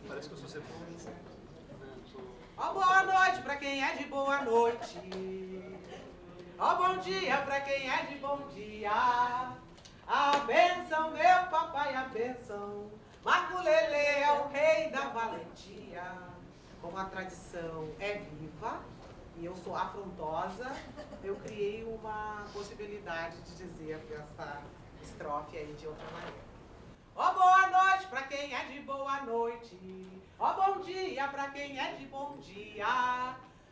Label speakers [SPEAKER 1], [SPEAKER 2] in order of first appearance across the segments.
[SPEAKER 1] Parece que eu sou sempre.
[SPEAKER 2] Ó, boa noite pra quem é de boa noite. Ó, bom dia pra quem é de bom dia. A benção, meu papai, a benção. Marco Lelê é o rei da valentia. Como a tradição é viva e eu sou afrontosa, eu criei uma possibilidade de dizer essa estrofe aí de outra maneira. Ó, boa noite pra quem é de boa noite. Ó, bom dia pra quem é de bom dia.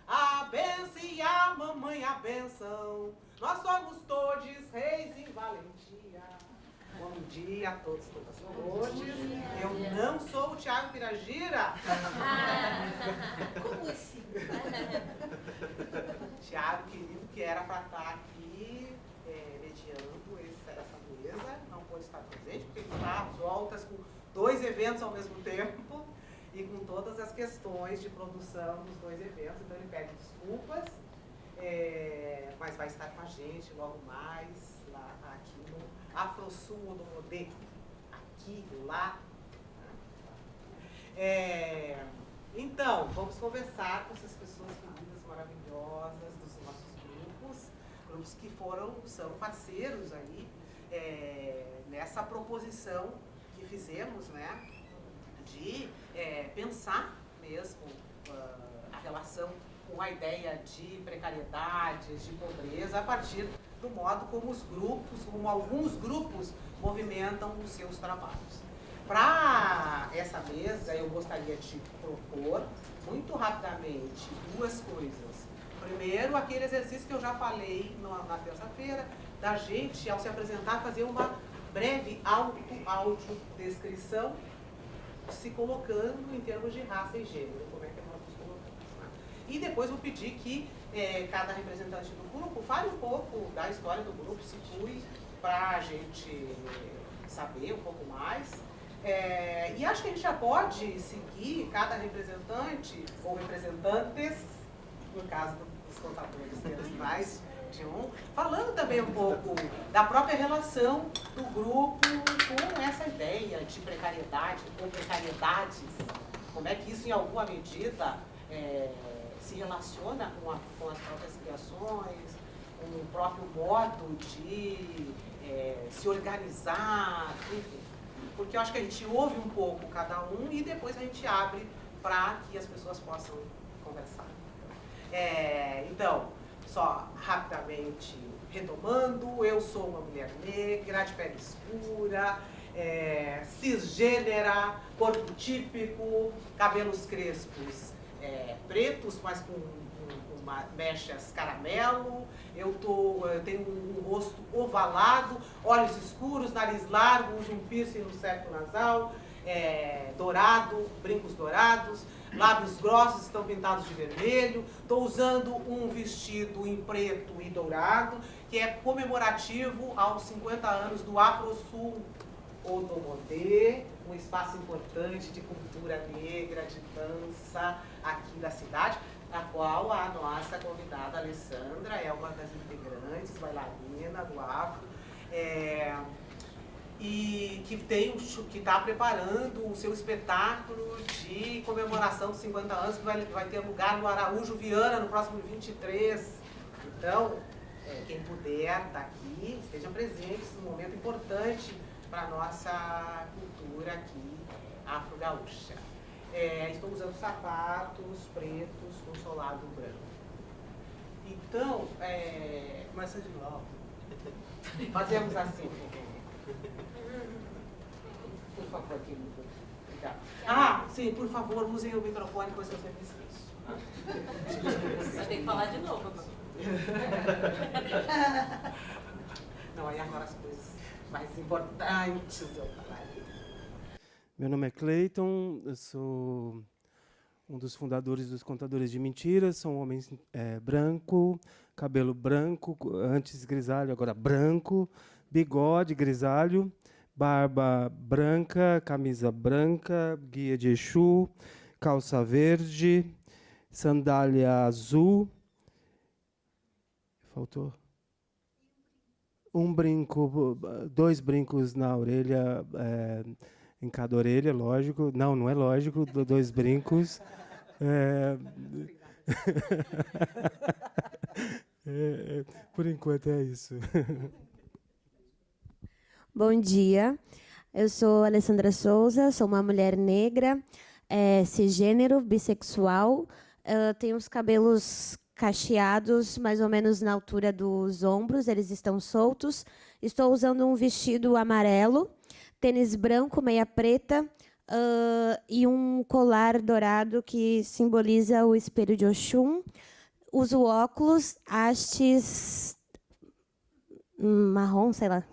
[SPEAKER 2] A benção e a mamãe a benção. Nós somos todos reis em valentia. Bom dia a todos, todas. Eu não sou o Thiago Piragira.
[SPEAKER 3] Como assim?
[SPEAKER 2] Thiago, querido, que era para estar aqui mediando essa mesa, não pôde estar presente, porque ele está às voltas com 2 eventos ao mesmo tempo e com todas as questões de produção dos 2 eventos, então ele pede desculpas, mas vai estar com a gente logo mais, lá aqui no AfroSul do Modê, aqui, lá. Então, vamos conversar com essas pessoas queridas, maravilhosas, dos nossos grupos que são parceiros aí nessa proposição que fizemos, né, de pensar mesmo a relação com a ideia de precariedade, de pobreza, a partir do modo como alguns grupos movimentam os seus trabalhos. Para essa mesa, eu gostaria de propor, muito rapidamente, 2 coisas. Primeiro, aquele exercício que eu já falei na terça-feira, da gente, ao se apresentar, fazer uma breve autodescrição, se colocando em termos de raça e gênero, como é que nós nos colocamos. Né? E depois vou pedir que cada representante do grupo fale um pouco da história do grupo, situe para a gente saber um pouco mais. E acho que a gente já pode seguir cada representante ou representantes, no caso dos contadores, temos mais de um, falando também um pouco da própria relação do grupo com essa ideia de precariedade, ou precariedades, como é que isso em alguma medida se relaciona com as próprias criações, com o próprio modo de se organizar, enfim. Porque eu acho que a gente ouve um pouco cada um e depois a gente abre para que as pessoas possam conversar. Então, só rapidamente retomando, eu sou uma mulher negra, de pele escura, cisgênera, corpo típico, cabelos crespos pretos, mas com mechas caramelo, eu tenho um rosto ovalado, olhos escuros, nariz largo, uso um piercing no septo nasal, dourado, brincos dourados, lábios grossos estão pintados de vermelho, estou usando um vestido em preto e dourado, que é comemorativo aos 50 anos do AfroSul Odomodê, um espaço importante de cultura negra, de dança aqui da cidade, a qual a nossa convidada Alessandra é uma das integrantes, bailarina do Afro, e que está preparando o seu espetáculo de comemoração dos 50 anos, que vai ter lugar no Araújo Viana no próximo 23. Então, quem puder estar aqui, estejam presentes num momento importante para a nossa cultura aqui afro-gaúcha. Estou usando sapatos pretos com solado branco. Então,
[SPEAKER 1] Começa de novo.
[SPEAKER 2] Fazemos assim. Por favor, querido. Obrigada. Sim, por favor, usem o microfone, pois eu sempre esqueço.
[SPEAKER 3] Vai ter que falar de novo.
[SPEAKER 2] Não, aí agora as coisas mais importantes eu falarei.
[SPEAKER 4] Meu nome é Cleiton, eu sou um dos fundadores dos Contadores de Mentiras, sou um homem branco, cabelo branco, antes grisalho, agora branco, bigode grisalho, barba branca, camisa branca, guia de Exu, calça verde, sandália azul. Faltou? Um brinco, 2 brincos na orelha, em cada orelha, lógico. Não, não é lógico, 2 brincos. Por enquanto é isso.
[SPEAKER 3] Bom dia, eu sou Alessandra Souza, sou uma mulher negra, cisgênero, bissexual, tenho os cabelos cacheados, mais ou menos na altura dos ombros, eles estão soltos. Estou usando um vestido amarelo, tênis branco, meia preta e um colar dourado que simboliza o espelho de Oxum. Uso óculos, hastes marrom, sei lá.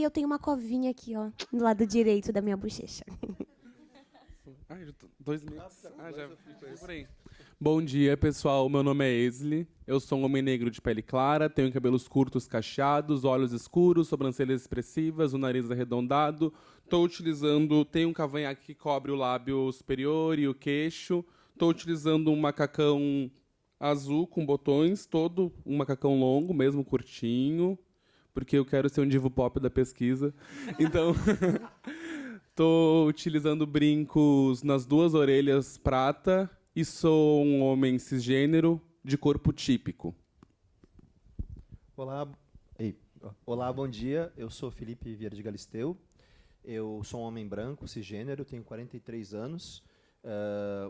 [SPEAKER 3] Eu tenho uma covinha aqui, ó, do lado direito da minha bochecha.
[SPEAKER 5] 2 minutos. Já fui por aí. Bom dia, pessoal. Meu nome é Esli. Eu sou um homem negro de pele clara, tenho cabelos curtos cacheados, olhos escuros, sobrancelhas expressivas, o nariz arredondado. Tenho um cavanhaque que cobre o lábio superior e o queixo. Estou utilizando um macacão azul com botões, todo um macacão longo, mesmo curtinho, porque eu quero ser um divo pop da pesquisa. Então, estou utilizando brincos nas 2 orelhas prata e sou um homem cisgênero de corpo típico.
[SPEAKER 6] Olá, bom dia. Eu sou Felipe Vieira de Galisteu. Eu sou um homem branco, cisgênero, tenho 43 anos,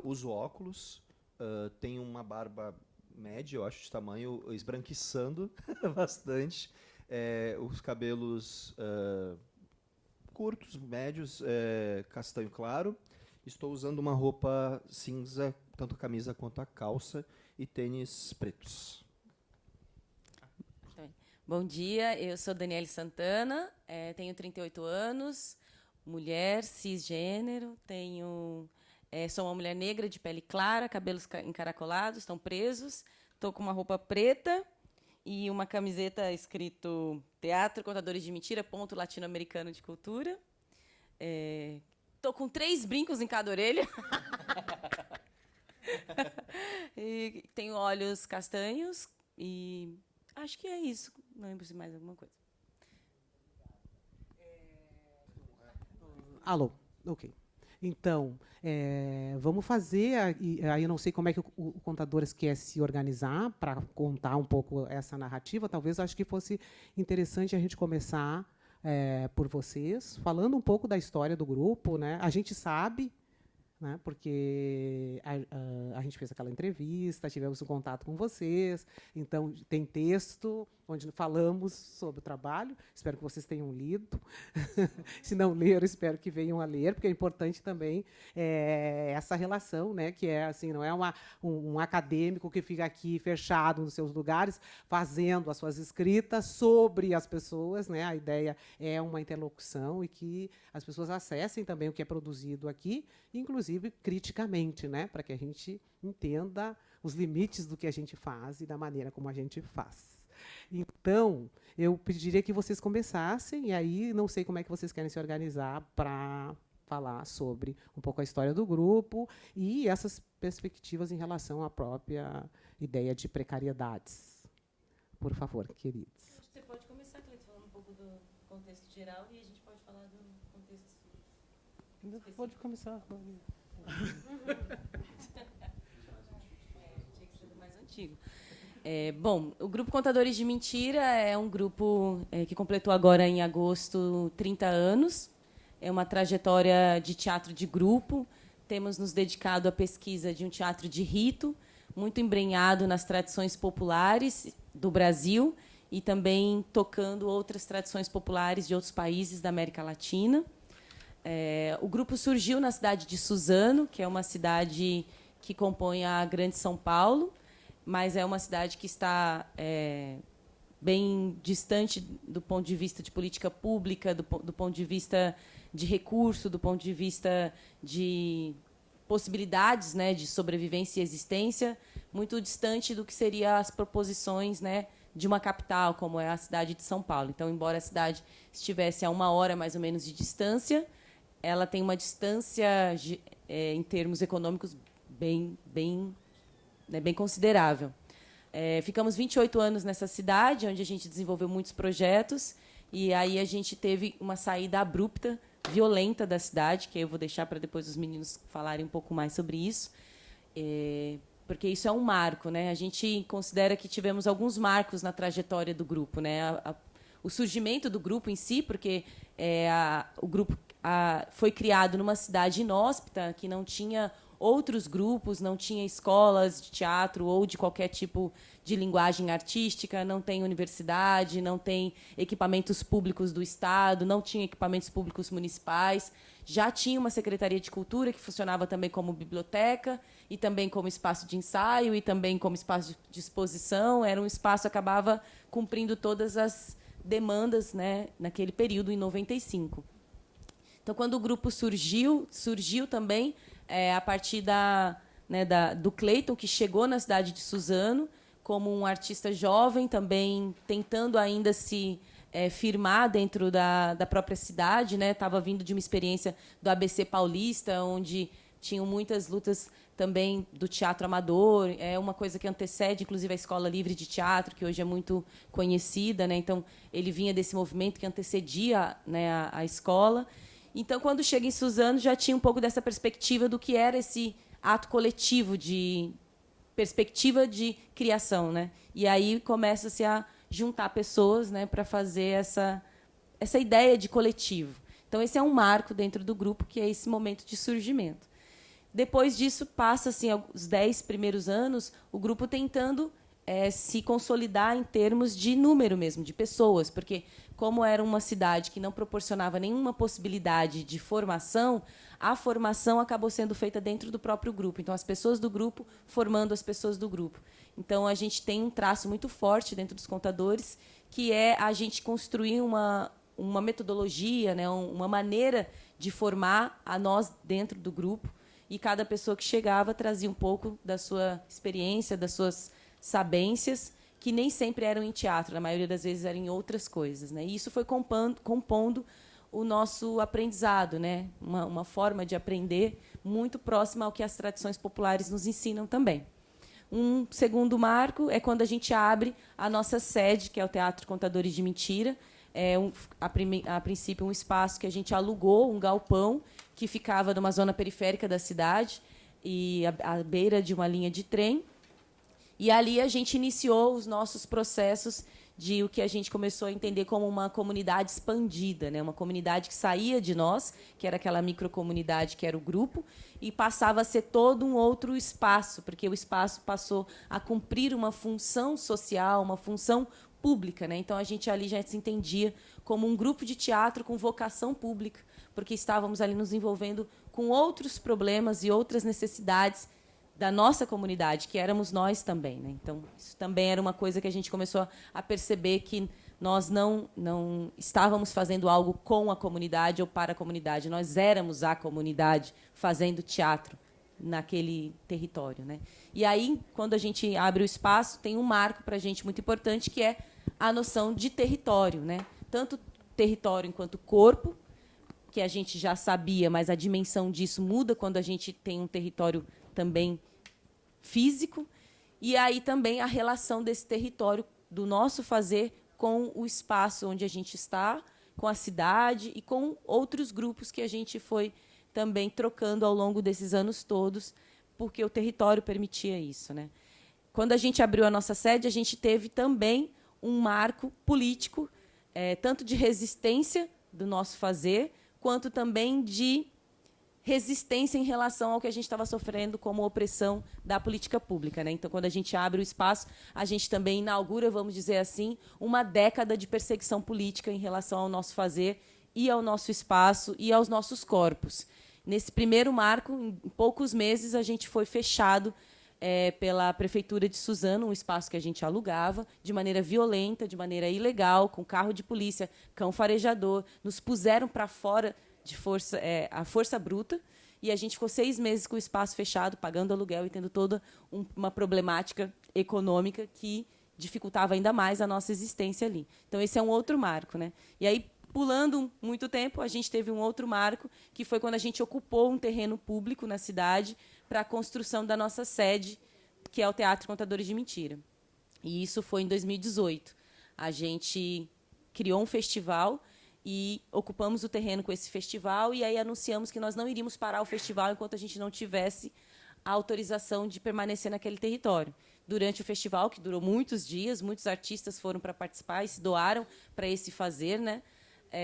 [SPEAKER 6] uso óculos, tenho uma barba média, eu acho, de tamanho, esbranquiçando bastante, os cabelos curtos, médios, castanho claro. Estou usando uma roupa cinza, tanto a camisa quanto a calça, e tênis pretos.
[SPEAKER 7] Bom dia, eu sou Daniele Santana, tenho 38 anos, mulher, cisgênero, sou uma mulher negra de pele clara, cabelos encaracolados, estão presos, estou com uma roupa preta e uma camiseta escrito Teatro Contadores de Mentira, ponto latino-americano de cultura. Estou com 3 brincos em cada orelha. E tenho olhos castanhos e acho que é isso. Não lembro se mais alguma coisa.
[SPEAKER 2] Alô, ok. Então, vamos fazer, aí eu não sei como é que o Contadores quer se organizar para contar um pouco essa narrativa. Talvez acho que fosse interessante a gente começar por vocês, falando um pouco da história do grupo, né? A gente sabe, né, porque a gente fez aquela entrevista, tivemos um contato com vocês, então tem texto onde falamos sobre o trabalho. Espero que vocês tenham lido. Se não leram, espero que venham a ler, porque é importante também essa relação, né, que é assim, não é um acadêmico que fica aqui fechado nos seus lugares, fazendo as suas escritas sobre as pessoas, né? A ideia é uma interlocução e que as pessoas acessem também o que é produzido aqui, inclusive criticamente, né, para que a gente entenda os limites do que a gente faz e da maneira como a gente faz. Então, eu pediria que vocês começassem, e aí não sei como é que vocês querem se organizar para falar sobre um pouco a história do grupo e essas perspectivas em relação à própria ideia de precariedades. Por favor, queridos.
[SPEAKER 7] Você pode começar, Cleiton, falando um pouco do contexto geral e a gente pode falar do contexto específico.
[SPEAKER 4] Pode começar.
[SPEAKER 7] Tinha que ser do mais antigo. Bom, o Grupo Contadores de Mentira é um grupo que completou agora, em agosto, 30 anos. É uma trajetória de teatro de grupo. Temos nos dedicado à pesquisa de um teatro de rito, muito embrenhado nas tradições populares do Brasil e também tocando outras tradições populares de outros países da América Latina. O grupo surgiu na cidade de Suzano, que é uma cidade que compõe a Grande São Paulo, mas é uma cidade que está bem distante do ponto de vista de política pública, do ponto de vista de recurso, do ponto de vista de possibilidades, né, de sobrevivência e existência, muito distante do que seriam as proposições, né, de uma capital, como é a cidade de São Paulo. Então, embora a cidade estivesse a 1 hora, mais ou menos, de distância, ela tem uma distância, em termos econômicos, bem considerável. Ficamos 28 anos nessa cidade, onde a gente desenvolveu muitos projetos, E aí a gente teve uma saída abrupta, violenta da cidade, que eu vou deixar para depois os meninos falarem um pouco mais sobre isso, porque isso é um marco, né? A gente considera que tivemos alguns marcos na trajetória do grupo, né? O surgimento do grupo em si, porque o grupo foi criado numa cidade inóspita, que não tinha outros grupos, não tinha escolas de teatro ou de qualquer tipo de linguagem artística, não tem universidade, não tem equipamentos públicos do Estado, não tinha equipamentos públicos municipais. Já tinha uma Secretaria de Cultura, que funcionava também como biblioteca, e também como espaço de ensaio, e também como espaço de exposição. Era um espaço que acabava cumprindo todas as demandas, né, naquele período, em 95. Então, quando o grupo surgiu também a partir do Cleiton, que chegou na cidade de Suzano, como um artista jovem, também tentando ainda se firmar dentro da própria cidade, né? Estava vindo de uma experiência do ABC Paulista, onde tinham muitas lutas também do teatro amador, é uma coisa que antecede, inclusive, a Escola Livre de Teatro, que hoje é muito conhecida, né? Então, ele vinha desse movimento que antecedia, né, a escola. Então, quando chega em Suzano, já tinha um pouco dessa perspectiva do que era esse ato coletivo, de perspectiva de criação, né? E aí começa-se a juntar pessoas, né, para fazer essa ideia de coletivo. Então, esse é um marco dentro do grupo, que é esse momento de surgimento. Depois disso, passa-se os 10 primeiros anos, o grupo tentando se consolidar em termos de número mesmo, de pessoas, porque, como era uma cidade que não proporcionava nenhuma possibilidade de formação, a formação acabou sendo feita dentro do próprio grupo. Então, as pessoas do grupo formando as pessoas do grupo. Então, a gente tem um traço muito forte dentro dos contadores, que é a gente construir uma metodologia, né, uma maneira de formar a nós dentro do grupo, e cada pessoa que chegava trazia um pouco da sua experiência, das suas sabências, que nem sempre eram em teatro, na maioria das vezes eram em outras coisas, né? E isso foi compondo o nosso aprendizado, né? Uma forma de aprender muito próxima ao que as tradições populares nos ensinam também. Um segundo marco é quando a gente abre a nossa sede, que é o Teatro Contadores de Mentira. A princípio, um espaço que a gente alugou, um galpão, que ficava numa zona periférica da cidade, e à beira de uma linha de trem. E ali a gente iniciou os nossos processos de o que a gente começou a entender como uma comunidade expandida, né? Uma comunidade que saía de nós, que era aquela microcomunidade que era o grupo, e passava a ser todo um outro espaço, porque o espaço passou a cumprir uma função social, uma função pública, né? Então, a gente ali já se entendia como um grupo de teatro com vocação pública, porque estávamos ali nos envolvendo com outros problemas e outras necessidades da nossa comunidade, que éramos nós também, né? Então, isso também era uma coisa que a gente começou a perceber, que nós não estávamos fazendo algo com a comunidade ou para a comunidade, nós éramos a comunidade fazendo teatro naquele território, né? E aí, quando a gente abre o espaço, tem um marco para a gente muito importante, que é a noção de território, né? Tanto território enquanto corpo, que a gente já sabia, mas a dimensão disso muda quando a gente tem um território também físico, e aí também a relação desse território, do nosso fazer, com o espaço onde a gente está, com a cidade e com outros grupos que a gente foi também trocando ao longo desses anos todos, porque o território permitia isso, né? Quando a gente abriu a nossa sede, a gente teve também um marco político, tanto de resistência do nosso fazer, quanto também de resistência em relação ao que a gente estava sofrendo como opressão da política pública, né? Então, quando a gente abre o espaço, a gente também inaugura, vamos dizer assim, uma década de perseguição política em relação ao nosso fazer e ao nosso espaço e aos nossos corpos. Nesse primeiro marco, em poucos meses, a gente foi fechado pela Prefeitura de Suzano, um espaço que a gente alugava, de maneira violenta, de maneira ilegal, com carro de polícia, cão farejador, nos puseram para fora de força, a força bruta, e a gente ficou 6 meses com o espaço fechado, pagando aluguel e tendo toda uma problemática econômica que dificultava ainda mais a nossa existência ali. Então, esse é um outro marco, né? E aí, pulando muito tempo, a gente teve um outro marco, que foi quando a gente ocupou um terreno público na cidade para a construção da nossa sede, que é o Teatro Contadores de Mentira. E isso foi em 2018. A gente criou um festival e ocupamos o terreno com esse festival, e aí anunciamos que nós não iríamos parar o festival enquanto a gente não tivesse a autorização de permanecer naquele território. Durante o festival, que durou muitos dias, muitos artistas foram para participar e se doaram para esse fazer, né?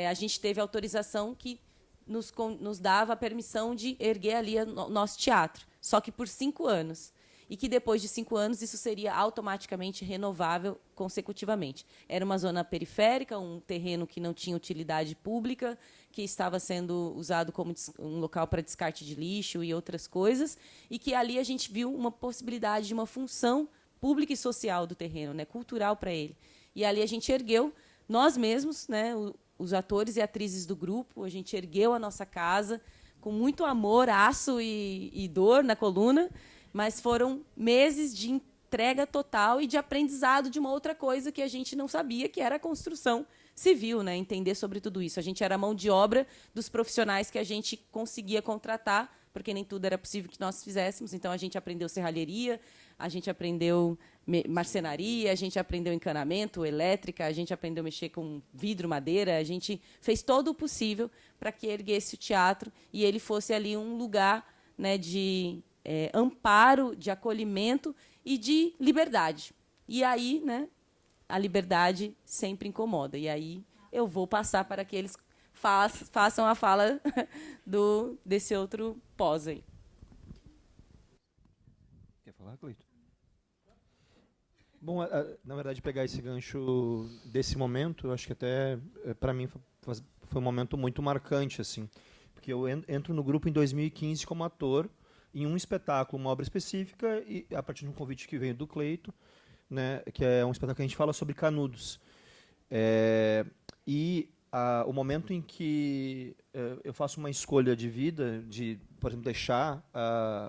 [SPEAKER 7] A gente teve autorização que nos dava a permissão de erguer ali o nosso teatro, só que por 5 anos. E que depois de 5 anos isso seria automaticamente renovável consecutivamente. Era uma zona periférica, um terreno que não tinha utilidade pública, que estava sendo usado como um local para descarte de lixo e outras coisas, e que ali a gente viu uma possibilidade de uma função pública e social do terreno, né, cultural para ele. E ali a gente ergueu, nós mesmos, né, os atores e atrizes do grupo, a gente ergueu a nossa casa com muito amor, aço e dor na coluna, mas foram meses de entrega total e de aprendizado de uma outra coisa que a gente não sabia, que era a construção civil, né? Entender sobre tudo isso. A gente era a mão de obra dos profissionais que a gente conseguia contratar, porque nem tudo era possível que nós fizéssemos. Então, a gente aprendeu serralheria, a gente aprendeu marcenaria, a gente aprendeu encanamento, elétrica, a gente aprendeu a mexer com vidro, madeira, a gente fez todo o possível para que erguesse o teatro e ele fosse ali um lugar, né, de amparo, de acolhimento e de liberdade. E aí, né, a liberdade sempre incomoda. E aí eu vou passar para que eles façam a fala desse outro pós aí.
[SPEAKER 6] Quer falar, Cleito? Bom, na verdade, pegar esse gancho desse momento, eu acho que até, para mim, foi um momento muito marcante, assim, porque eu entro no grupo em 2015 como ator, em um espetáculo, uma obra específica, e a partir de um convite que veio do Cleito, né, que é um espetáculo que a gente fala sobre Canudos. O momento em que eu faço uma escolha de vida, de, por exemplo, deixar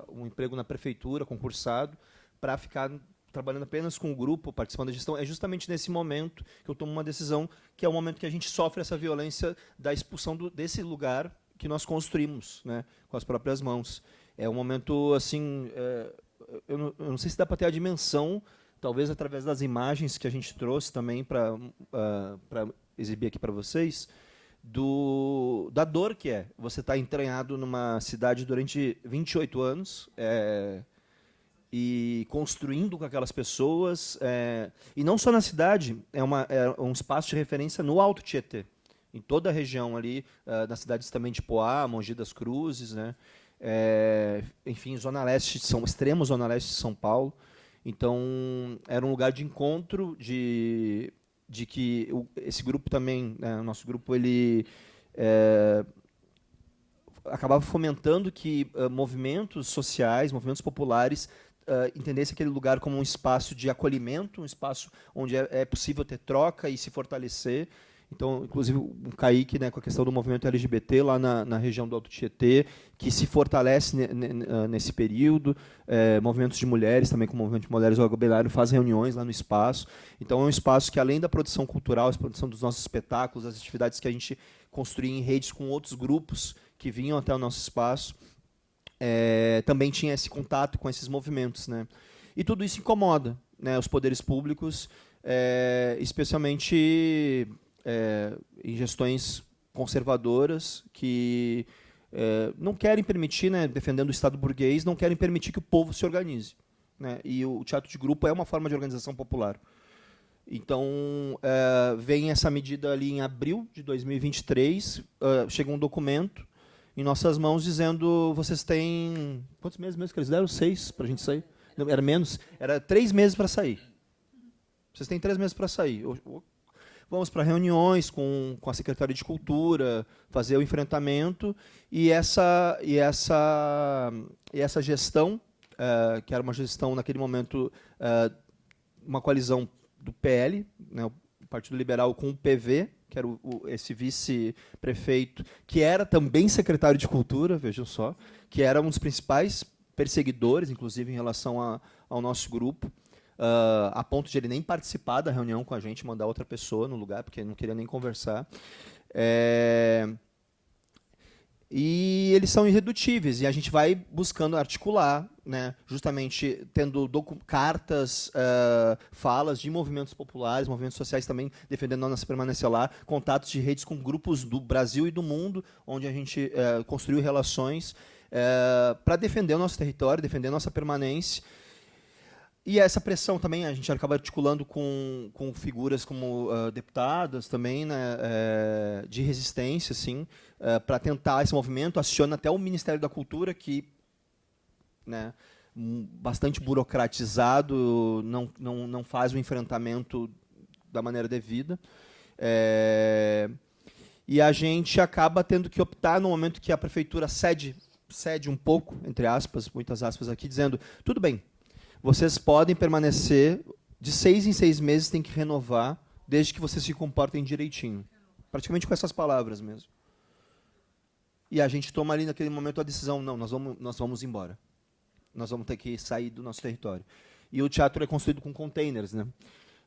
[SPEAKER 6] um emprego na prefeitura, concursado, para ficar trabalhando apenas com o grupo, participando da gestão, é justamente nesse momento que eu tomo uma decisão, que é o momento que a gente sofre essa violência da expulsão desse lugar que nós construímos, né, com as próprias mãos. É um momento, assim, eu não sei se dá para ter a dimensão, talvez através das imagens que a gente trouxe também para exibir aqui para vocês, da dor que é você estar entranhado numa cidade durante 28 anos e construindo com aquelas pessoas, e não só na cidade, é um espaço de referência no Alto Tietê, em toda a região ali, nas cidades também de Poá, Mogi das Cruzes, né? Enfim, extremo Zona Leste de São Paulo. Então, era um lugar de encontro, de que esse grupo também, né, o nosso grupo, ele acabava fomentando que movimentos sociais, movimentos populares, entendessem aquele lugar como um espaço de acolhimento, um espaço onde é possível ter troca e se fortalecer. Então, inclusive, o Kaique, né, com a questão do movimento LGBT lá na região do Alto Tietê, que se fortalece nesse período. Movimentos de mulheres, também com o movimento de mulheres, o Agobelário faz reuniões lá no espaço. Então, é um espaço que, além da produção cultural, a produção dos nossos espetáculos, as atividades que a gente construía em redes com outros grupos que vinham até o nosso espaço, também tinha esse contato com esses movimentos, né? E tudo isso incomoda, né, os poderes públicos, especialmente em gestões conservadoras que não querem permitir, né, defendendo o Estado burguês, não querem permitir que o povo se organize, né? E o teatro de grupo é uma forma de organização popular. Então, vem essa medida ali em abril de 2023, chega um documento em nossas mãos dizendo: vocês têm... Quantos meses mesmo que eles deram? 6 para a gente sair? Não, era menos? Era 3 meses para sair. Vocês têm 3 meses para sair. Vamos para reuniões com a Secretaria de Cultura, fazer o enfrentamento, e essa gestão, que era uma gestão, naquele momento, uma coalizão do PL, né, o Partido Liberal, com o PV, que era esse vice-prefeito, que era também secretário de Cultura, vejam só, que era um dos principais perseguidores, inclusive, em relação ao nosso grupo, a ponto de ele nem participar da reunião com a gente, mandar outra pessoa no lugar, porque ele não queria nem conversar. e eles são irredutíveis, e a gente vai buscando articular, né, justamente tendo cartas, falas de movimentos populares, movimentos sociais também defendendo a nossa permanência lá, contatos de redes com grupos do Brasil e do mundo, onde a gente construiu relações para defender o nosso território, defender a nossa permanência. E essa pressão também a gente acaba articulando com figuras como deputadas também, né, de resistência, assim, para tentar esse movimento. Aciona até o Ministério da Cultura, que, né, bastante burocratizado, não faz o enfrentamento da maneira devida. E a gente acaba tendo que optar no momento que a prefeitura cede um pouco, entre aspas, muitas aspas aqui, dizendo, tudo bem, vocês podem permanecer, de 6 em 6 meses tem que renovar, desde que vocês se comportem direitinho. Praticamente com essas palavras mesmo. E a gente toma ali naquele momento a decisão, não, nós vamos embora. Nós vamos ter que sair do nosso território. E o teatro é construído com containers, né?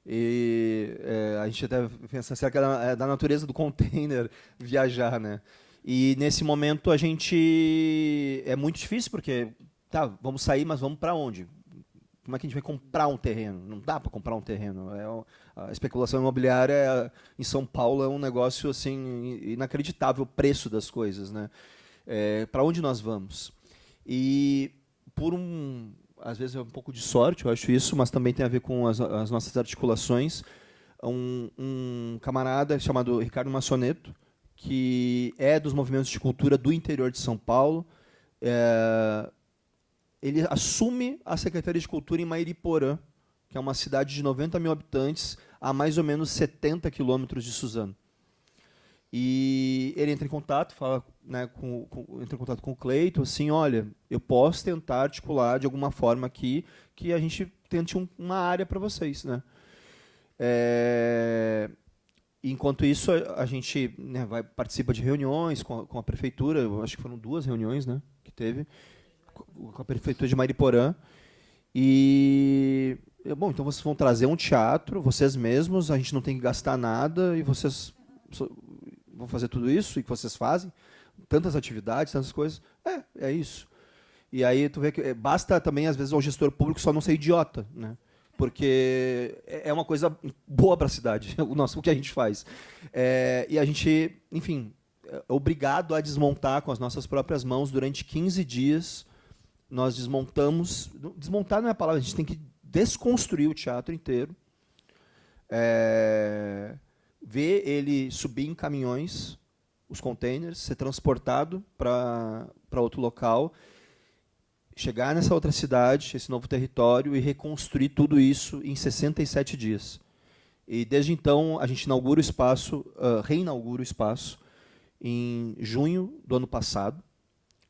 [SPEAKER 6] E a gente até pensa, será que é da natureza do container viajar, né? E nesse momento a gente... É muito difícil, porque, tá, vamos sair, mas vamos para onde? Como é que a gente vai comprar um terreno? Não dá para comprar um terreno. A especulação imobiliária em São Paulo é um negócio assim inacreditável, o preço das coisas, né? Para onde nós vamos? E às vezes é um pouco de sorte, eu acho isso, mas também tem a ver com as nossas articulações. Um camarada chamado Ricardo Massoneto, que é dos movimentos de cultura do interior de São Paulo, ele assume a Secretaria de Cultura em Mairiporã, que é uma cidade de 90 mil habitantes, a mais ou menos 70 quilômetros de Suzano. E ele entra em contato, fala, né, entra em contato com o Cleiton, assim, olha, eu posso tentar articular de alguma forma aqui que a gente tente uma área para vocês, né? Enquanto isso, a gente, né, participa de reuniões com a prefeitura, eu acho que foram 2 reuniões, né, que teve, com a prefeitura de Mairiporã. E, bom, então vocês vão trazer um teatro, vocês mesmos, a gente não tem que gastar nada, e vocês vão fazer tudo isso, e que vocês fazem, tantas atividades, tantas coisas. É isso. E aí tu vê que basta também, às vezes, ao gestor público só não ser idiota, né? Porque é uma coisa boa para a cidade, o que a gente faz. E a gente, enfim, é obrigado a desmontar com as nossas próprias mãos durante 15 dias. Nós desmontamos... Desmontar não é a palavra, a gente tem que desconstruir o teatro inteiro. Ver ele subir em caminhões, os containers, ser transportado para outro local, chegar nessa outra cidade, esse novo território, e reconstruir tudo isso em 67 dias. E desde então a gente inaugura o espaço, reinaugura o espaço, em junho do ano passado.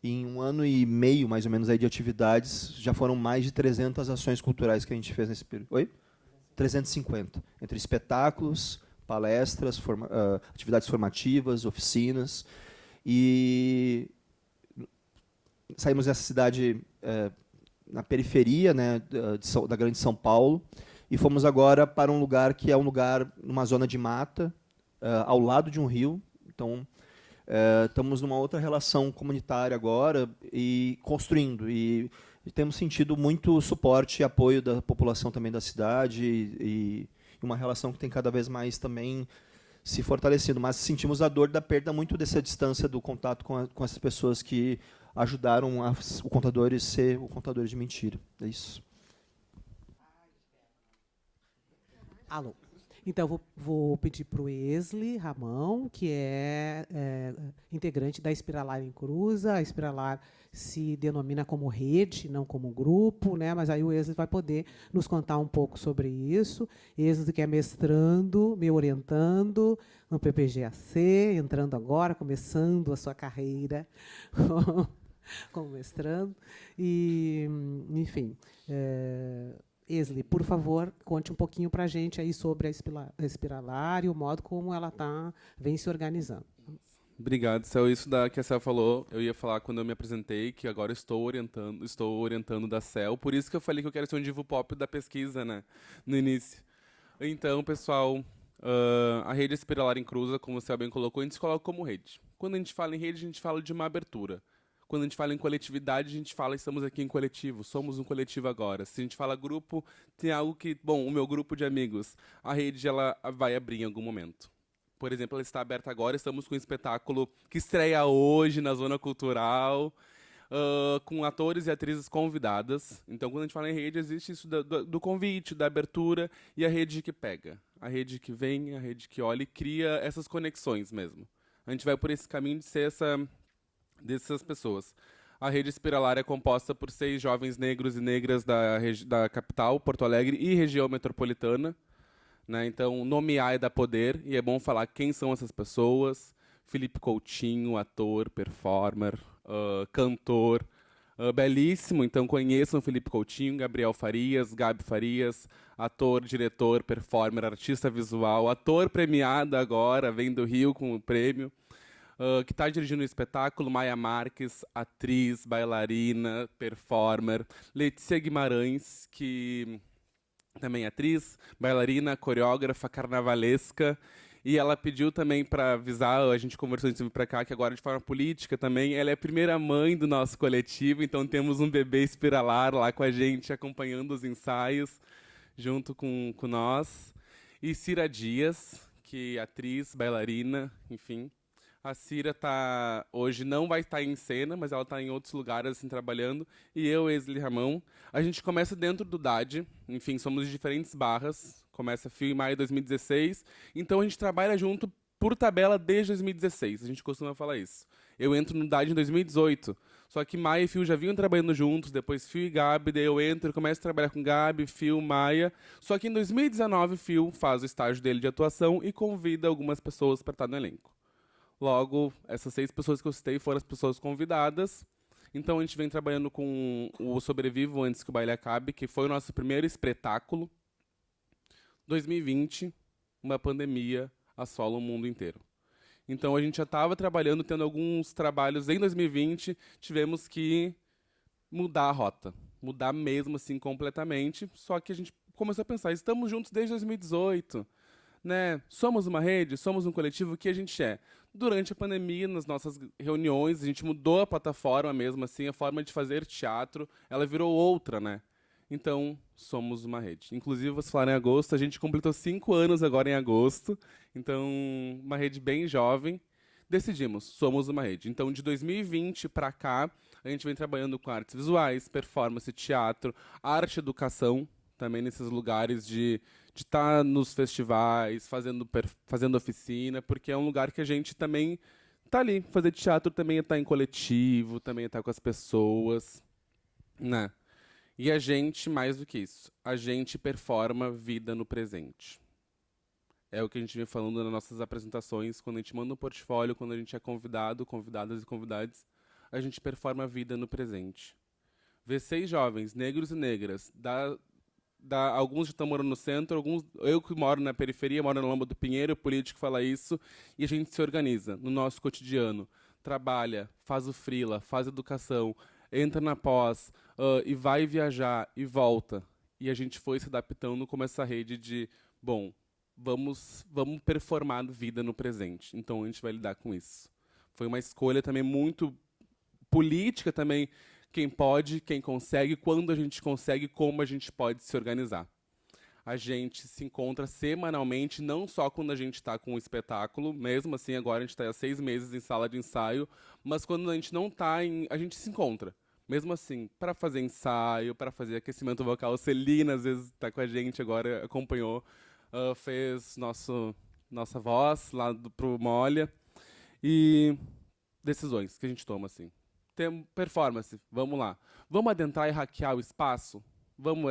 [SPEAKER 6] Em 1 ano e meio, mais ou menos, aí de atividades, já foram mais de 300 ações culturais que a gente fez nesse período. Oi? 350. Entre espetáculos, palestras, atividades formativas, oficinas. E saímos dessa cidade na periferia, né, da grande São Paulo, e fomos agora para um lugar que é um lugar numa zona de mata, ao lado de um rio. Então, estamos numa outra relação comunitária agora e construindo. E temos sentido muito suporte e apoio da população também da cidade e uma relação que tem cada vez mais também se fortalecido. Mas sentimos a dor da perda muito dessa distância do contato com essas pessoas que ajudaram o Contadores ser o Contadores de Mentira. É isso.
[SPEAKER 2] Alô. Então, vou pedir para o Wesley Ramão, que é integrante da Espiralar em Cruza. A Espiralar se denomina como rede, não como grupo, né? Mas aí o Wesley vai poder nos contar um pouco sobre isso. Wesley, que é mestrando, me orientando no PPGAC, entrando agora, começando a sua carreira como mestrando. E, enfim... Wesley, por favor, conte um pouquinho para a gente aí sobre a Espiralar e o modo como ela vem se organizando.
[SPEAKER 5] Obrigado, Céu. Isso que a Céu falou, eu ia falar quando eu me apresentei, que agora estou orientando da Céu, por isso que eu falei que eu quero ser um divo pop da pesquisa, né, no início. Então, pessoal, A rede Espiralar Inclusa, como você bem colocou, a gente se coloca como rede. Quando a gente fala em rede, a gente fala de uma abertura. Quando a gente fala em coletividade, a gente fala estamos aqui em coletivo, somos um coletivo agora. Se a gente fala grupo, tem algo que, bom, o meu grupo de amigos, a rede ela vai abrir em algum momento. Por exemplo, ela está aberta agora, estamos com um espetáculo que estreia hoje na Zona Cultural, com atores e atrizes convidadas. Então, quando a gente fala em rede, existe isso do convite, da abertura e a rede que pega. A rede que vem, a rede que olha e cria essas conexões mesmo. A gente vai por esse caminho de ser dessas pessoas. A rede Espiralar é composta por 6 jovens negros e negras da capital, Porto Alegre, e região metropolitana. Né? Então, nomear é dar poder, e é bom falar quem são essas pessoas. Felipe Coutinho, ator, performer, cantor, belíssimo. Então, conheçam Felipe Coutinho, Gabriel Farias, Gabi Farias, ator, diretor, performer, artista visual, ator premiado agora, vem do Rio com o prêmio. Que está dirigindo o espetáculo, Maia Marques, atriz, bailarina, performer. Letícia Guimarães, que também é atriz, bailarina, coreógrafa, carnavalesca. E ela pediu também para avisar, a gente conversou antes de vir para cá, que agora de forma política também, ela é a primeira mãe do nosso coletivo, então temos um bebê Espiralar lá com a gente, acompanhando os ensaios, junto com nós. E Cira Dias, que é atriz, bailarina, enfim. A Cira hoje não vai estar em cena, mas ela está em outros lugares assim, trabalhando. E eu, Esli Ramão, a gente começa dentro do DAD. Enfim, somos de diferentes barras. Começa Fio em maio de 2016. Então a gente trabalha junto por tabela desde 2016. A gente costuma falar isso. Eu entro no DAD em 2018. Só que Maia e Fio já vinham trabalhando juntos, depois Fio e Gabi, daí eu entro e começo a trabalhar com Gabi, Fio, Maia. Só que em 2019, Fio faz o estágio dele de atuação e convida algumas pessoas para estar no elenco. Logo, essas 6 pessoas que eu citei foram as pessoas convidadas. Então, a gente vem trabalhando com o Sobrevivo Antes que o Baile Acabe, que foi o nosso primeiro espetáculo. 2020, uma pandemia assola o mundo inteiro. Então, a gente já estava trabalhando, tendo alguns trabalhos em 2020, tivemos que mudar a rota. Mudar mesmo, assim, completamente. Só que a gente começou a pensar, estamos juntos desde 2018, né? Somos uma rede, somos um coletivo, o que a gente é? Durante a pandemia, nas nossas reuniões, a gente mudou a plataforma mesmo, assim, a forma de fazer teatro, ela virou outra, né? Então, somos uma rede. Inclusive, vocês falaram em agosto, a gente completou 5 anos agora em agosto, então, uma rede bem jovem. Decidimos, somos uma rede. Então, de 2020 para cá, a gente vem trabalhando com artes visuais, performance, teatro, arte e educação, também nesses lugares de estar nos festivais, fazendo oficina, porque é um lugar que a gente também está ali. Fazer teatro também é estar em coletivo, também é estar com as pessoas, né? E a gente, mais do que isso, a gente performa vida no presente. É o que a gente vem falando nas nossas apresentações, quando a gente manda um portfólio, quando a gente é convidado, convidadas e convidados, a gente performa a vida no presente. Ver 6 jovens, negros e negras, alguns já estão morando no centro, alguns, eu que moro na periferia, moro na Lomba do Pinheiro, o político fala isso, e a gente se organiza no nosso cotidiano, trabalha, faz o freela, faz educação, entra na pós, e vai viajar e volta. E a gente foi se adaptando como essa rede de, bom, vamos performar vida no presente. Então a gente vai lidar com isso. Foi uma escolha também muito política também, quem pode, quem consegue, quando a gente consegue, como a gente pode se organizar. A gente se encontra semanalmente, não só quando a gente está com o espetáculo, mesmo assim agora a gente está há 6 meses em sala de ensaio, mas quando a gente não está, a gente se encontra. Mesmo assim, para fazer ensaio, para fazer aquecimento vocal. Celina, às vezes, está com a gente agora, acompanhou, fez nossa voz lá pro Molha. E decisões que a gente toma, assim. Tem performance, vamos lá. Vamos adentrar e hackear o espaço?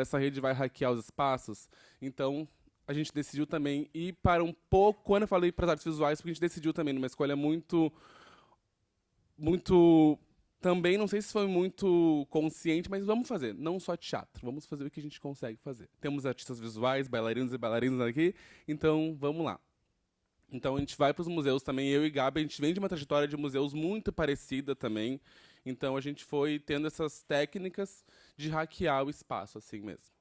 [SPEAKER 5] Essa rede vai hackear os espaços? Então, a gente decidiu também ir para um pouco... Quando eu falei para as artes visuais, porque a gente decidiu também numa escolha muito... Também, não sei se foi muito consciente, mas vamos fazer. Não só teatro, vamos fazer o que a gente consegue fazer. Temos artistas visuais, bailarinos e bailarinas aqui, então vamos lá. Então a gente vai para os museus também, eu e Gabi, a gente vem de uma trajetória de museus muito parecida também. Então a gente foi tendo essas técnicas de hackear o espaço, assim mesmo.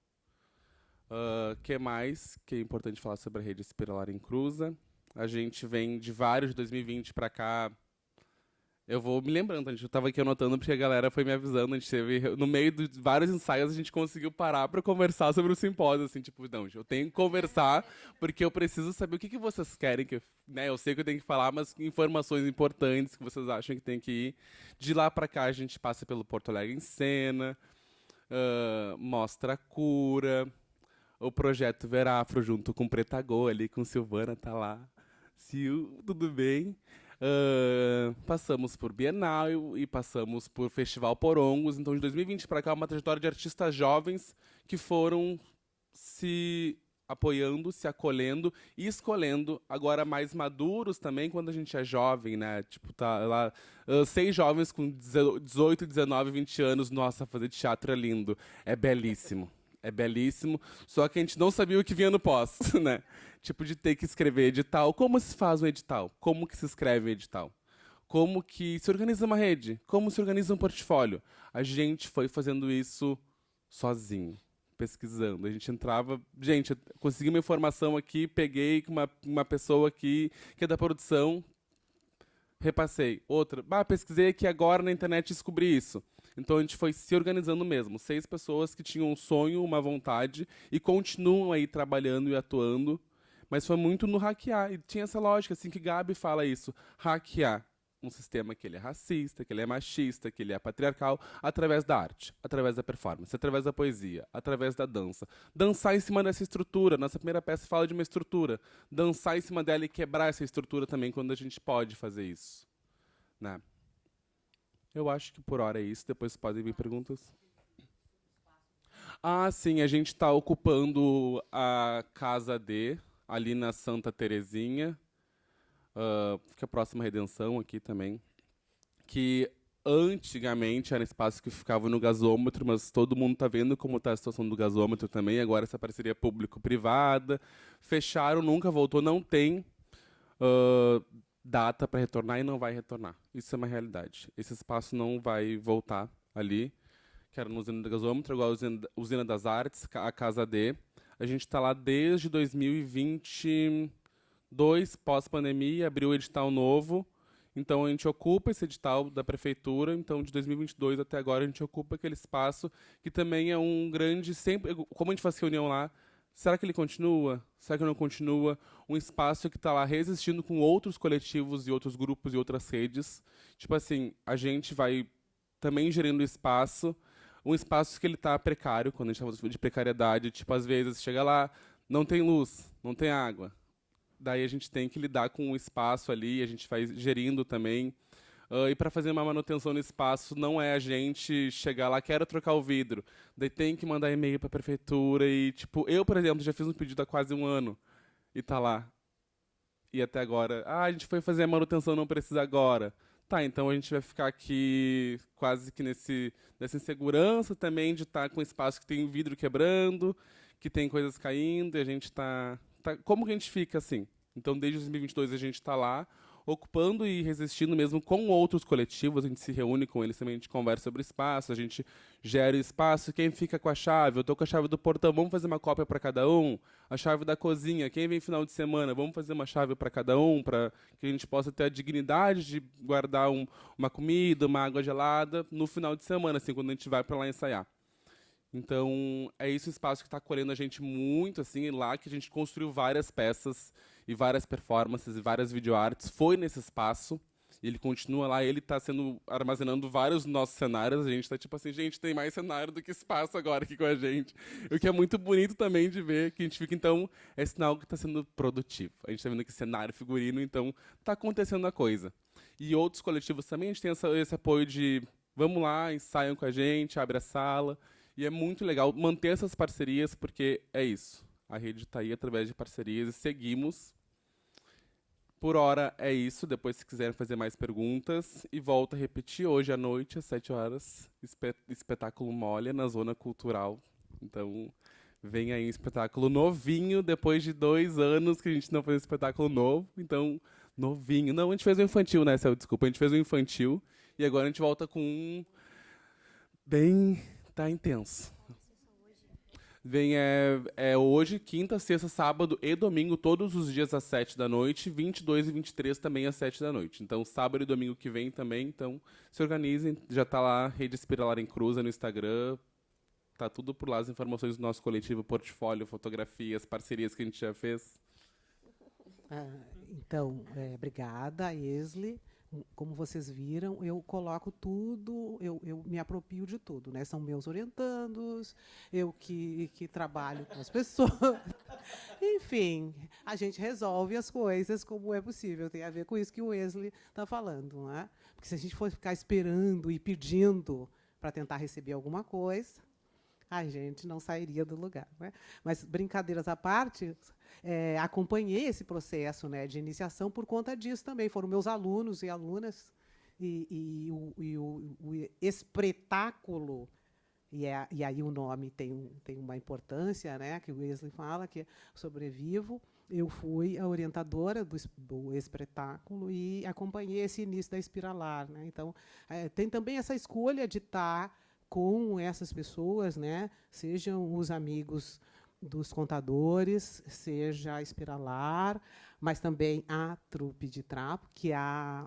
[SPEAKER 5] Que mais que é importante falar sobre a rede Espiralar em Cruza? A gente vem de vários de 2020 para cá. Eu vou me lembrando, eu estava aqui anotando porque a galera foi me avisando, a gente teve, no meio de vários ensaios, a gente conseguiu parar para conversar sobre o simpósio, assim, tipo, não, eu tenho que conversar porque eu preciso saber o que vocês querem, né, eu sei que eu tenho que falar, mas informações importantes que vocês acham que tem que ir. De lá para cá, a gente passa pelo Porto Alegre em Cena, mostra a cura, o projeto Verafro junto com Preta Go ali, com Silvana, tá lá. Sil, tudo bem? Passamos por Bienal e passamos por Festival Porongos. Então, de 2020 para cá, uma trajetória de artistas jovens que foram se apoiando, se acolhendo e escolhendo, agora mais maduros também, quando a gente é jovem, né? Tipo, tá lá, 6 jovens com 18, 19, 20 anos. Nossa, fazer teatro é lindo, é belíssimo. É belíssimo, só que a gente não sabia o que vinha no pós, né? Tipo, de ter que escrever edital. Como se faz um edital? Como que se escreve um edital? Como que se organiza uma rede? Como se organiza um portfólio? A gente foi fazendo isso sozinho, pesquisando. A gente entrava... Gente, eu consegui uma informação aqui, peguei com uma pessoa aqui que é da produção, repassei. Outra, pesquisei aqui agora na internet e descobri isso. Então, a gente foi se organizando mesmo. 6 pessoas que tinham um sonho, uma vontade, e continuam aí trabalhando e atuando. Mas foi muito no hackear. E tinha essa lógica, assim, que Gabi fala isso. Hackear um sistema que ele é racista, que ele é machista, que ele é patriarcal, através da arte, através da performance, através da poesia, através da dança. Dançar em cima dessa estrutura. Nossa primeira peça fala de uma estrutura. Dançar em cima dela e quebrar essa estrutura também, quando a gente pode fazer isso, né? Eu acho que por hora é isso. Depois podem vir perguntas. Sim, a gente está ocupando a Casa D, ali na Santa Terezinha. Fica próxima à Redenção aqui também. Que antigamente era espaço que ficava no gasômetro, mas todo mundo está vendo como está a situação do gasômetro também. Agora essa parceria público-privada. Fecharam, nunca voltou, não tem data para retornar e não vai retornar. Isso é uma realidade. Esse espaço não vai voltar ali, que era no Usina do Gasômetro, igual a Usina das Artes, a Casa D. A gente está lá desde 2022, pós-pandemia, abriu o edital novo. Então, a gente ocupa esse edital da prefeitura. Então, de 2022 até agora, a gente ocupa aquele espaço, que também é um grande... sempre, como a gente faz reunião lá, será que ele continua? Será que não continua? Um espaço que está lá resistindo com outros coletivos e outros grupos e outras redes. Tipo assim, a gente vai também gerindo espaço, um espaço que ele está precário, quando a gente fala de precariedade. Tipo, às vezes, chega lá, não tem luz, não tem água. Daí a gente tem que lidar com o espaço ali, a gente vai gerindo também. E para fazer uma manutenção no espaço, não é a gente chegar lá, quero trocar o vidro. Daí tem que mandar e-mail para a prefeitura. E, tipo, eu, por exemplo, já fiz um pedido há quase 1 ano. E tá lá. E até agora, a gente foi fazer a manutenção, não precisa agora. Tá, então a gente vai ficar aqui quase que nessa insegurança também de estar com espaço que tem vidro quebrando, que tem coisas caindo, e a gente tá... Como que a gente fica assim? Então, desde 2022 a gente está lá, ocupando e resistindo mesmo com outros coletivos. A gente se reúne com eles também, a gente conversa sobre espaço, a gente gera espaço. Quem fica com a chave? Eu estou com a chave do portão, vamos fazer uma cópia para cada um. A chave da cozinha, quem vem final de semana? Vamos fazer uma chave para cada um, para que a gente possa ter a dignidade de guardar uma comida, uma água gelada no final de semana, assim, quando a gente vai para lá ensaiar. Então, é esse espaço que está acolhendo a gente muito, assim, lá que a gente construiu várias peças e várias performances e várias videoartes. Foi nesse espaço, e ele continua lá, ele está armazenando vários dos nossos cenários. A gente está tipo assim, gente, tem mais cenário do que espaço agora aqui com a gente. O que é muito bonito também de ver, que a gente fica, então, é sinal que está sendo produtivo. A gente está vendo aqui cenário, figurino, então está acontecendo a coisa. E outros coletivos também, a gente tem esse apoio de, vamos lá, ensaiam com a gente, abre a sala. E é muito legal manter essas parcerias, porque é isso. A rede está aí através de parcerias e seguimos. Por hora é isso. Depois, se quiserem fazer mais perguntas. E volto a repetir, hoje à noite, às 7 horas, espetáculo Molha, na Zona Cultural. Então, vem aí um espetáculo novinho, depois de 2 anos que a gente não fez um espetáculo novo. Então, novinho. Não, a gente fez um infantil, né, Céu? Desculpa, a gente fez um infantil. E agora a gente volta com um bem... Tá intenso. Vem hoje, quinta, sexta, sábado e domingo, todos os dias às 7 da noite, 22 e 23 também às 7 da noite. Então, sábado e domingo que vem também, então se organizem, já tá lá, Rede Espiralar em Cruza no Instagram, tá tudo por lá, as informações do nosso coletivo, portfólio, fotografias, parcerias que a gente já fez.
[SPEAKER 2] Então, obrigada, Esli. Como vocês viram, eu coloco tudo, eu me aproprio de tudo, né? São meus orientandos, eu que trabalho com as pessoas. Enfim, a gente resolve as coisas como é possível. Tem a ver com isso que o Wesley está falando, né? Porque se a gente for ficar esperando e pedindo para tentar receber alguma coisa, a gente não sairia do lugar, né? Mas, brincadeiras à parte, acompanhei esse processo, né, de iniciação por conta disso também. Foram meus alunos e alunas, e o espetáculo, e aí o nome tem uma importância, né, que o Wesley fala, que é Sobrevivo. Eu fui a orientadora do espetáculo e acompanhei esse início da Espiralar, né? Então, tem também essa escolha de estar com essas pessoas, né? Sejam os amigos dos contadores, seja a Espiralar, mas também a Trupe de Trapo, que é a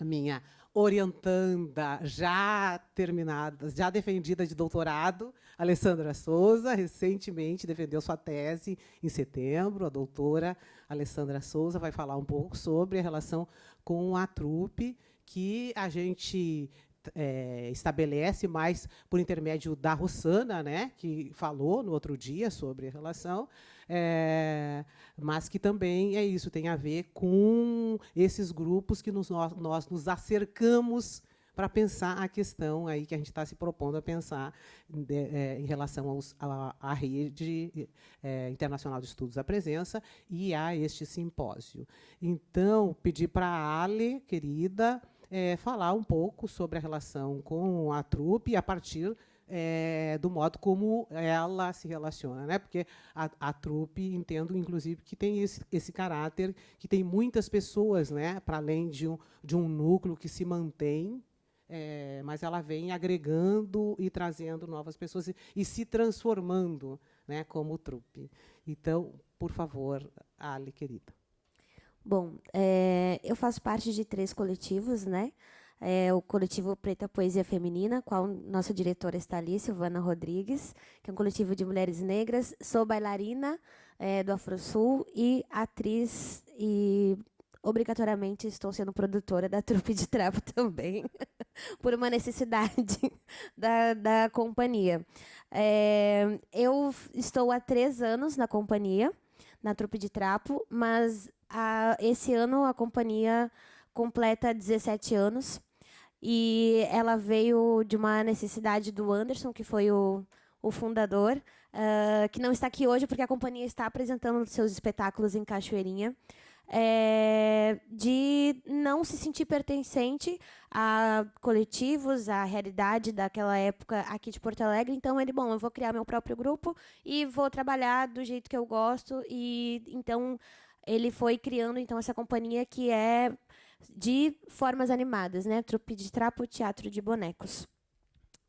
[SPEAKER 2] minha orientanda já terminada, já defendida de doutorado, Alessandra Souza, recentemente defendeu sua tese em setembro. A doutora Alessandra Souza vai falar um pouco sobre a relação com a Trupe, que a gente estabelece mais por intermédio da Rossana, né, que falou no outro dia sobre a relação, mas que também é isso, tem a ver com esses grupos que nós nos acercamos para pensar a questão aí que a gente está se propondo a pensar em relação à Rede Internacional de Estudos da Presença e a este simpósio. Então, pedi para a Ale, querida, falar um pouco sobre a relação com a Trupe a partir do modo como ela se relaciona, né? Porque a Trupe, entendo, inclusive, que tem esse caráter, que tem muitas pessoas, né? Para além de um núcleo que se mantém, mas ela vem agregando e trazendo novas pessoas e se transformando, né? Como Trupe. Então, por favor, Ale, querida.
[SPEAKER 3] Bom, eu faço parte de 3 coletivos, né? O coletivo Preta Poesia Feminina, qual nossa diretora está ali, Silvana Rodrigues, que é um coletivo de mulheres negras. Sou bailarina do Afrosul e atriz, e obrigatoriamente estou sendo produtora da Trupe de Trapo também, por uma necessidade da companhia. Eu estou há 3 anos na companhia, na Trupe de Trapo, mas esse ano a companhia completa 17 anos, e ela veio de uma necessidade do Anderson, que foi o fundador, que não está aqui hoje porque a companhia está apresentando seus espetáculos em Cachoeirinha, de não se sentir pertencente a coletivos, à realidade daquela época aqui de Porto Alegre. Então, eu vou criar meu próprio grupo e vou trabalhar do jeito que eu gosto. E então ele foi criando então essa companhia que é de formas animadas, né? Trupe de Trapo, Teatro de Bonecos.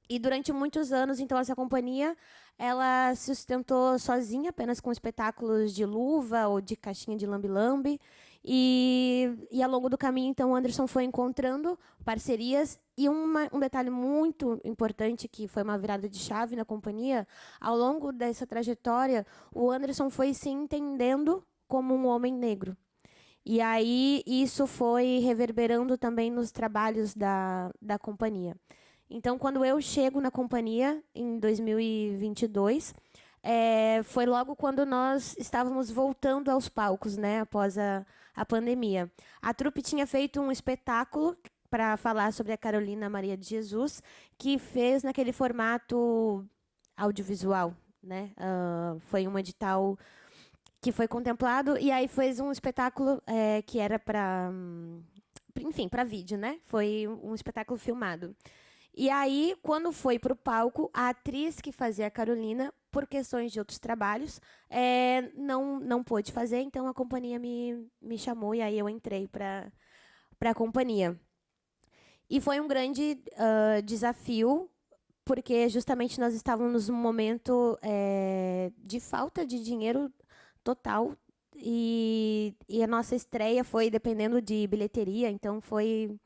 [SPEAKER 3] E durante muitos anos, então, essa companhia ela se sustentou sozinha, apenas com espetáculos de luva ou de caixinha de lambe-lambe. E ao longo do caminho, então, o Anderson foi encontrando parcerias. E um detalhe muito importante, que foi uma virada de chave na companhia, ao longo dessa trajetória, o Anderson foi se entendendo como um homem negro. E aí isso foi reverberando também nos trabalhos da companhia. Então, quando eu chego na companhia, em 2022, foi logo quando nós estávamos voltando aos palcos, né, após a pandemia. A Trupe tinha feito um espetáculo para falar sobre a Carolina Maria de Jesus, que fez naquele formato audiovisual, né? Foi um edital que foi contemplado, e aí fez um espetáculo que era para vídeo, né? Foi um espetáculo filmado. E aí, quando foi para o palco, a atriz que fazia a Carolina, por questões de outros trabalhos, não pôde fazer, então a companhia me chamou, e aí eu entrei para a companhia. E foi um grande desafio porque justamente nós estávamos num momento de falta de dinheiro total, e a nossa estreia foi dependendo de bilheteria, então foi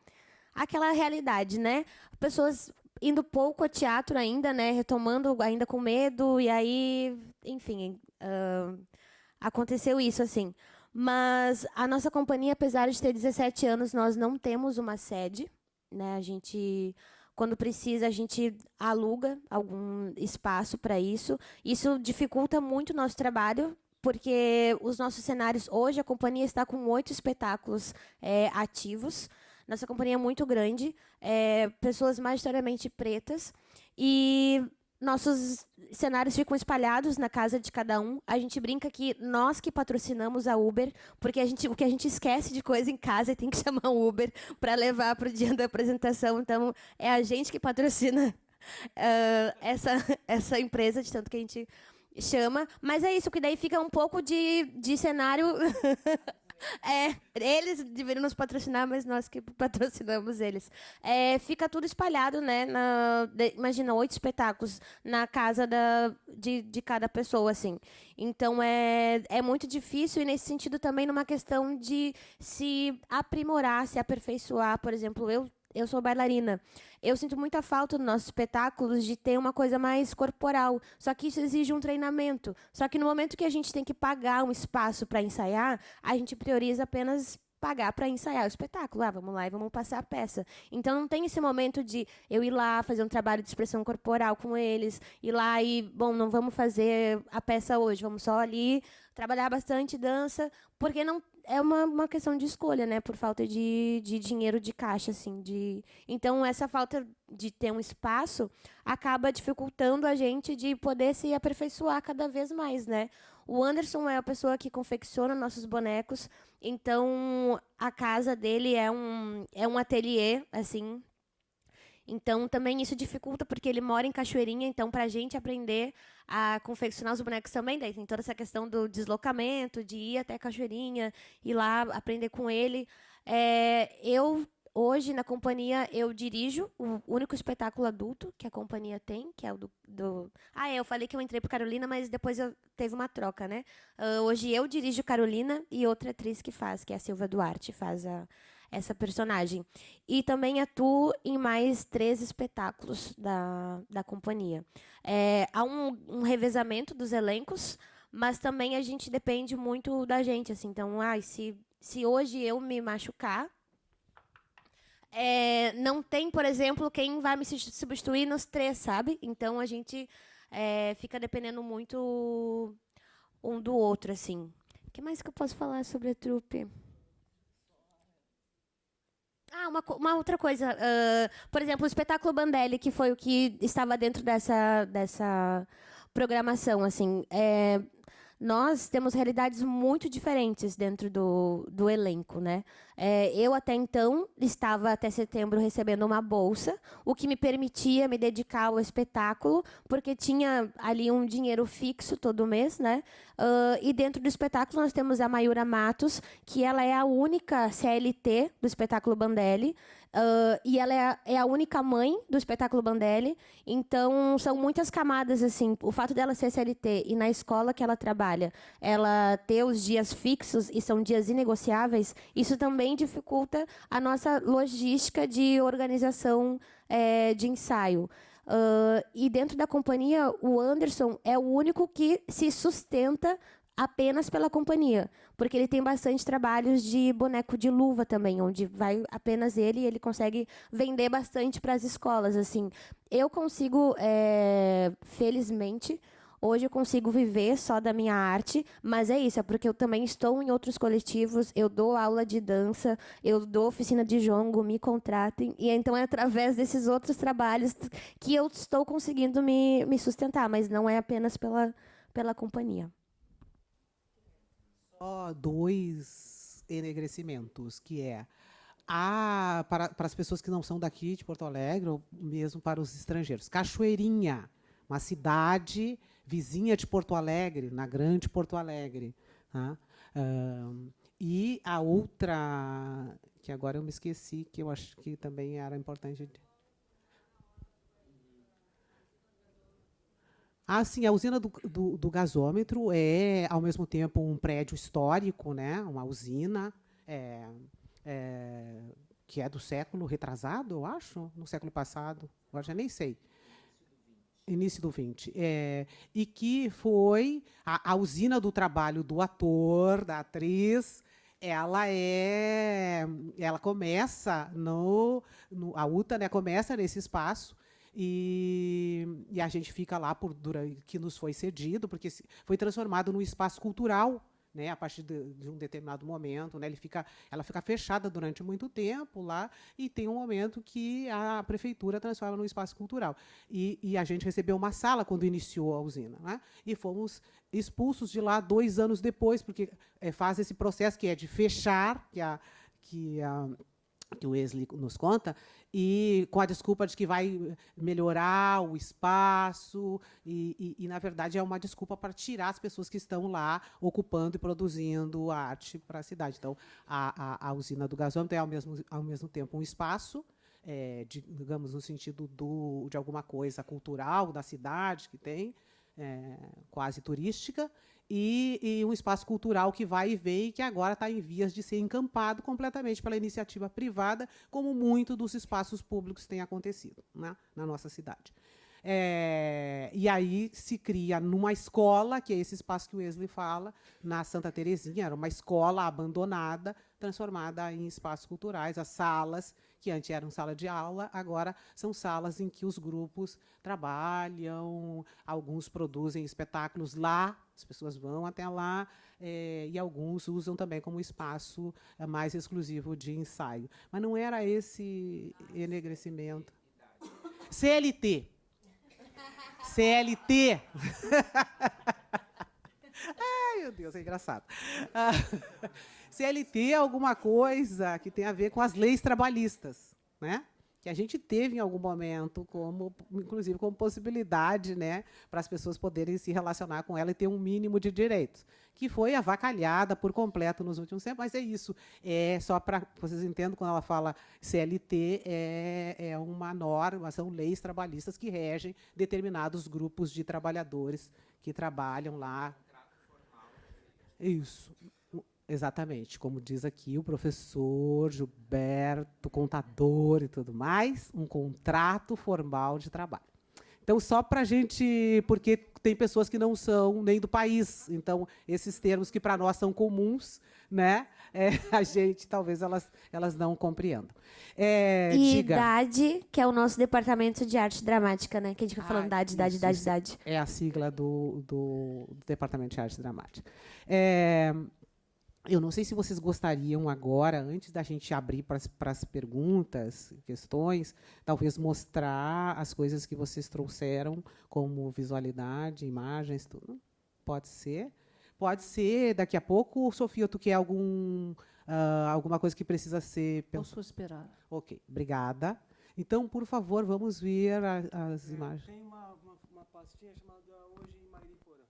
[SPEAKER 3] aquela realidade, né? Pessoas indo pouco ao teatro ainda, né? Retomando ainda com medo, e aí, enfim, aconteceu isso, assim. Mas a nossa companhia, apesar de ter 17 anos, nós não temos uma sede, né? A gente, quando precisa, a gente aluga algum espaço para isso. Isso dificulta muito o nosso trabalho, porque os nossos cenários, hoje a companhia está com 8 espetáculos ativos. Nossa companhia é muito grande, pessoas majoritariamente pretas, e nossos cenários ficam espalhados na casa de cada um. A gente brinca que nós que patrocinamos a Uber, porque o que a gente esquece de coisa em casa e tem que chamar o Uber para levar para o dia da apresentação. Então, é a gente que patrocina essa empresa, de tanto que a gente chama. Mas é isso, que daí fica um pouco de cenário... eles deveriam nos patrocinar, mas nós que patrocinamos eles. Fica tudo espalhado, né? Imagina, 8 espetáculos na casa de cada pessoa, assim. Então, é muito difícil, e nesse sentido também numa questão de se aprimorar, se aperfeiçoar. Por exemplo, eu sou bailarina. Eu sinto muita falta nos nossos espetáculos de ter uma coisa mais corporal. Só que isso exige um treinamento. Só que no momento que a gente tem que pagar um espaço para ensaiar, a gente prioriza apenas pagar para ensaiar o espetáculo. Vamos lá e vamos passar a peça. Então, não tem esse momento de eu ir lá fazer um trabalho de expressão corporal com eles, ir lá e, bom, não vamos fazer a peça hoje, vamos só ali trabalhar bastante dança, porque não é uma questão de escolha, né? Por falta de dinheiro de caixa, assim. Então, essa falta de ter um espaço acaba dificultando a gente de poder se aperfeiçoar cada vez mais, né? O Anderson é a pessoa que confecciona nossos bonecos, então a casa dele é um ateliê, assim. Então, também isso dificulta, porque ele mora em Cachoeirinha, então, para a gente aprender a confeccionar os bonecos também, daí tem toda essa questão do deslocamento, de ir até Cachoeirinha, ir lá, aprender com ele. Hoje, na companhia, eu dirijo o único espetáculo adulto que a companhia tem, que é o do... eu falei que eu entrei para Carolina, mas depois teve uma troca, né? Hoje eu dirijo Carolina e outra atriz que faz, que é a Silvia Duarte, faz essa personagem. E também atuo em mais 3 espetáculos da companhia. Há um revezamento dos elencos, mas também a gente depende muito da gente. Assim. Então, se hoje eu me machucar, não tem, por exemplo, quem vai me substituir nos 3, sabe? Então, a gente fica dependendo muito um do outro, assim. O que mais que eu posso falar sobre a trupe? Uma outra coisa. Por exemplo, o espetáculo Bandelli, que foi o que estava dentro dessa programação, assim. Nós temos realidades muito diferentes dentro do elenco, né? Eu, até então, estava até setembro recebendo uma bolsa, o que me permitia me dedicar ao espetáculo, porque tinha ali um dinheiro fixo todo mês, né? E dentro do espetáculo nós temos a Mayura Matos, que ela é a única CLT do espetáculo Bandelli, e ela é a única mãe do espetáculo Bandelli. Então, são muitas camadas, assim. O fato dela ser CLT e na escola que ela trabalha, ela ter os dias fixos e são dias inegociáveis, isso também dificulta a nossa logística de organização de ensaio. E dentro da companhia, o Anderson é o único que se sustenta apenas pela companhia, porque ele tem bastante trabalhos de boneco de luva também, onde vai apenas ele e ele consegue vender bastante para as escolas. Assim, eu consigo, felizmente, hoje eu consigo viver só da minha arte, mas é isso, é porque eu também estou em outros coletivos, eu dou aula de dança, eu dou oficina de jongo, me contratem, e então é através desses outros trabalhos que eu estou conseguindo me sustentar, mas não é apenas pela companhia.
[SPEAKER 2] Só 2 enegrecimentos, que para as pessoas que não são daqui de Porto Alegre, ou mesmo para os estrangeiros. Cachoeirinha, uma cidade vizinha de Porto Alegre, na Grande Porto Alegre. Tá? E a outra, que agora eu me esqueci, que eu acho que também era importante. Sim, a usina do gasômetro é, ao mesmo tempo, um prédio histórico, né? Uma usina que é do século retrasado, eu acho, no século passado, agora já nem sei. Início do 20. E que foi a usina do trabalho do ator, da atriz. Ela começa a UTA, né, começa nesse espaço e a gente fica lá que nos foi cedido, porque foi transformado num espaço cultural, né, a partir de um determinado momento, né, ela fica fechada durante muito tempo lá, e tem um momento que a prefeitura transforma num espaço cultural. E a gente recebeu uma sala quando iniciou a usina, né, e fomos expulsos de lá 2 anos depois, porque faz esse processo que é de fechar, que o Wesley nos conta, e com a desculpa de que vai melhorar o espaço, e na verdade, é uma desculpa para tirar as pessoas que estão lá ocupando e produzindo arte para a cidade. Então, a usina do gasômetro é, ao mesmo tempo, um espaço, digamos, no sentido de alguma coisa cultural da cidade que tem, quase turística, e um espaço cultural que vai e vem, e que agora está em vias de ser encampado completamente pela iniciativa privada, como muito dos espaços públicos tem acontecido, né, na nossa cidade. E aí se cria numa escola, que é esse espaço que o Wesley fala, na Santa Terezinha, era uma escola abandonada, transformada em espaços culturais. As salas, que antes eram sala de aula, agora são salas em que os grupos trabalham, alguns produzem espetáculos lá, as pessoas vão até lá, e alguns usam também como espaço mais exclusivo de ensaio. Mas não era esse enegrecimento. CLT. CLT. Ai, meu Deus, é engraçado. CLT é alguma coisa que tem a ver com as leis trabalhistas, né? Que a gente teve em algum momento, inclusive como possibilidade, né, para as pessoas poderem se relacionar com ela e ter um mínimo de direitos, que foi avacalhada por completo nos últimos tempos, mas é isso. Só para vocês entendam, quando ela fala CLT, é uma norma, são leis trabalhistas que regem determinados grupos de trabalhadores que trabalham lá. Isso. Exatamente, como diz aqui o professor Gilberto, contador e tudo mais, um contrato formal de trabalho. Então, só para a gente, porque tem pessoas que não são nem do país, então, esses termos que para nós são comuns, né, a gente, talvez, elas não compreendam.
[SPEAKER 3] E idade, que é o nosso departamento de arte dramática, né, que a gente fica falando idade.
[SPEAKER 2] É a sigla do departamento de arte dramática. Eu não sei se vocês gostariam agora, antes da gente abrir para as perguntas, questões, talvez mostrar as coisas que vocês trouxeram, como visualidade, imagens, tudo. Pode ser. Pode ser, daqui a pouco, Sofia, tu quer alguma coisa que precisa ser...
[SPEAKER 8] Posso esperar.
[SPEAKER 2] Ok, obrigada. Então, por favor, vamos ver as imagens.
[SPEAKER 4] Tem uma pastinha chamada Hoje em Mariporã.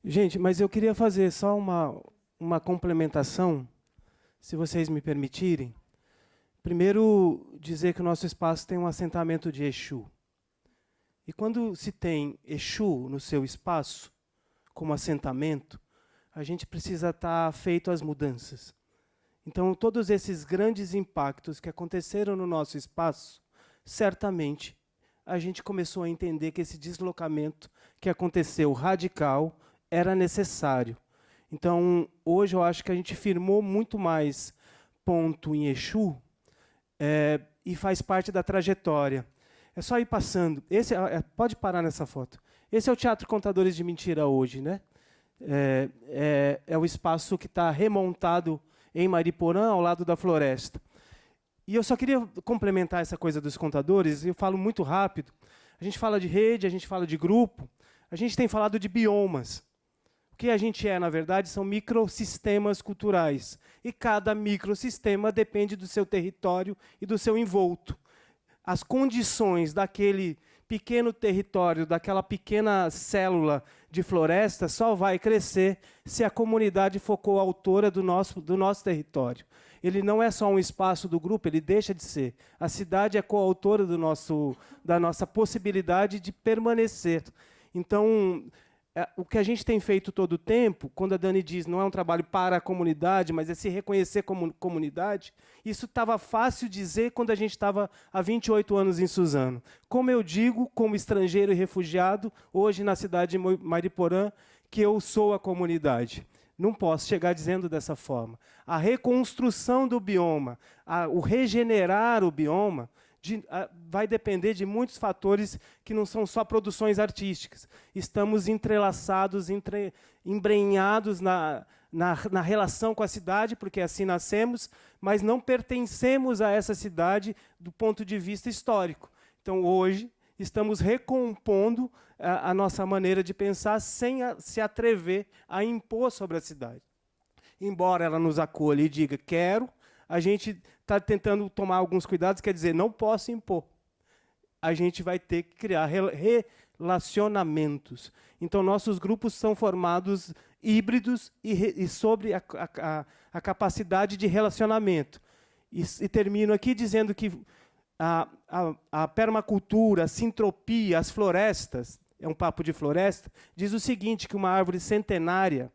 [SPEAKER 4] Gente, mas eu queria fazer só uma complementação, se vocês me permitirem. Primeiro, dizer que o nosso espaço tem um assentamento de Exu. E quando se tem Exu no seu espaço, como assentamento, a gente precisa estar feito às mudanças. Então, todos esses grandes impactos que aconteceram no nosso espaço, certamente, a gente começou a entender que esse deslocamento que aconteceu radical era necessário. Então, hoje eu acho que a gente firmou muito mais ponto em Exu e faz parte da trajetória. É só ir passando. Pode parar nessa foto. Esse é o Teatro Contadores de Mentira hoje, né? É o espaço que está remontado em Mariporã, ao lado da floresta. E eu só queria complementar essa coisa dos contadores, e eu falo muito rápido. A gente fala de rede, a gente fala de grupo, a gente tem falado de biomas. O que a gente na verdade, são microsistemas culturais. E cada microsistema depende do seu território e do seu envolto. As condições daquele pequeno território, daquela pequena célula de floresta, só vai crescer se a comunidade for coautora do nosso território. Ele não é só um espaço do grupo, ele deixa de ser. A cidade é coautora da nossa possibilidade de permanecer. Então, o que a gente tem feito todo o tempo, quando a Dani diz não é um trabalho para a comunidade, mas é se reconhecer como comunidade, isso estava fácil dizer quando a gente estava há 28 anos em Suzano. Como eu digo, como estrangeiro e refugiado, hoje na cidade de Mariporã, que eu sou a comunidade. Não posso chegar dizendo dessa forma. A reconstrução do bioma, o regenerar o bioma, vai depender de muitos fatores que não são só produções artísticas. Estamos entrelaçados, embrenhados na relação com a cidade, porque assim nascemos, mas não pertencemos a essa cidade do ponto de vista histórico. Então, hoje, estamos recompondo a nossa maneira de pensar sem se atrever a impor sobre a cidade. Embora ela nos acolha e diga, quero, a gente está tentando tomar alguns cuidados, quer dizer, não posso impor. A gente vai ter que criar relacionamentos. Então, nossos grupos são formados híbridos e sobre a capacidade de relacionamento. E termino aqui dizendo que a permacultura, a sintropia, as florestas, é um papo de floresta, diz o seguinte, que uma árvore centenária,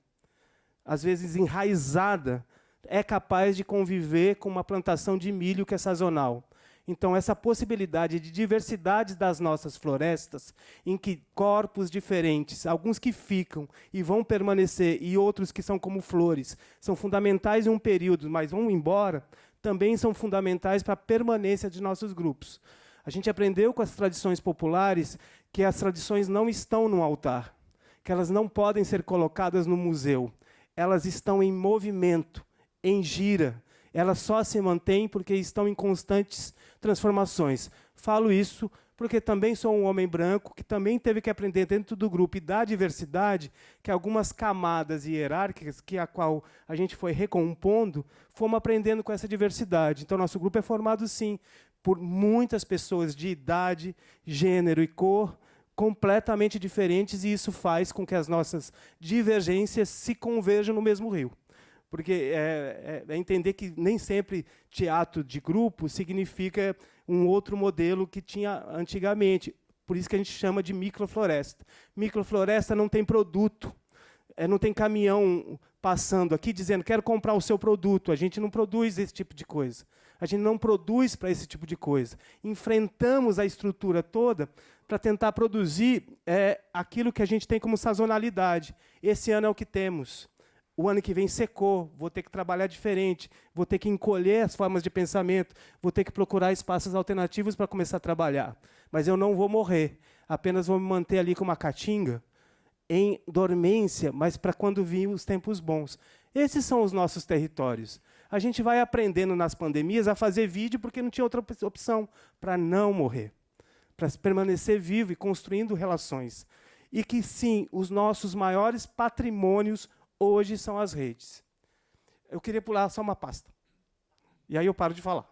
[SPEAKER 4] às vezes enraizada, é capaz de conviver com uma plantação de milho que é sazonal. Então, essa possibilidade de diversidade das nossas florestas, em que corpos diferentes, alguns que ficam e vão permanecer, e outros que são como flores, são fundamentais em um período, mas vão embora, também são fundamentais para a permanência de nossos grupos. A gente aprendeu com as tradições populares que as tradições não estão no altar, que elas não podem ser colocadas no museu. Elas estão em movimento, em gira. Elas só se mantêm porque estão em constantes transformações. Falo isso porque também sou um homem branco que também teve que aprender dentro do grupo e da diversidade que algumas camadas hierárquicas que a qual a gente foi recompondo, fomos aprendendo com essa diversidade. Então, nosso grupo é formado, sim, por muitas pessoas de idade, gênero e cor completamente diferentes, e isso faz com que as nossas divergências se converjam no mesmo rio. Porque é entender que nem sempre teatro de grupo significa um outro modelo que tinha antigamente. Por isso que a gente chama de microfloresta. Microfloresta não tem produto, não tem caminhão passando aqui dizendo quero comprar o seu produto. A gente não produz esse tipo de coisa. A gente não produz para esse tipo de coisa. Enfrentamos a estrutura toda para tentar produzir aquilo que a gente tem como sazonalidade. Esse ano é o que temos. O ano que vem secou, vou ter que trabalhar diferente, vou ter que encolher as formas de pensamento, vou ter que procurar espaços alternativos para começar a trabalhar. Mas eu não vou morrer, apenas vou me manter ali com uma caatinga, em dormência, mas para quando vir os tempos bons. Esses são os nossos territórios. A gente vai aprendendo nas pandemias a fazer vídeo porque não tinha outra opção, para não morrer, para permanecer vivo e construindo relações. E que, sim, os nossos maiores patrimônios hoje são as redes. Eu queria pular só uma pasta. E aí eu paro de falar.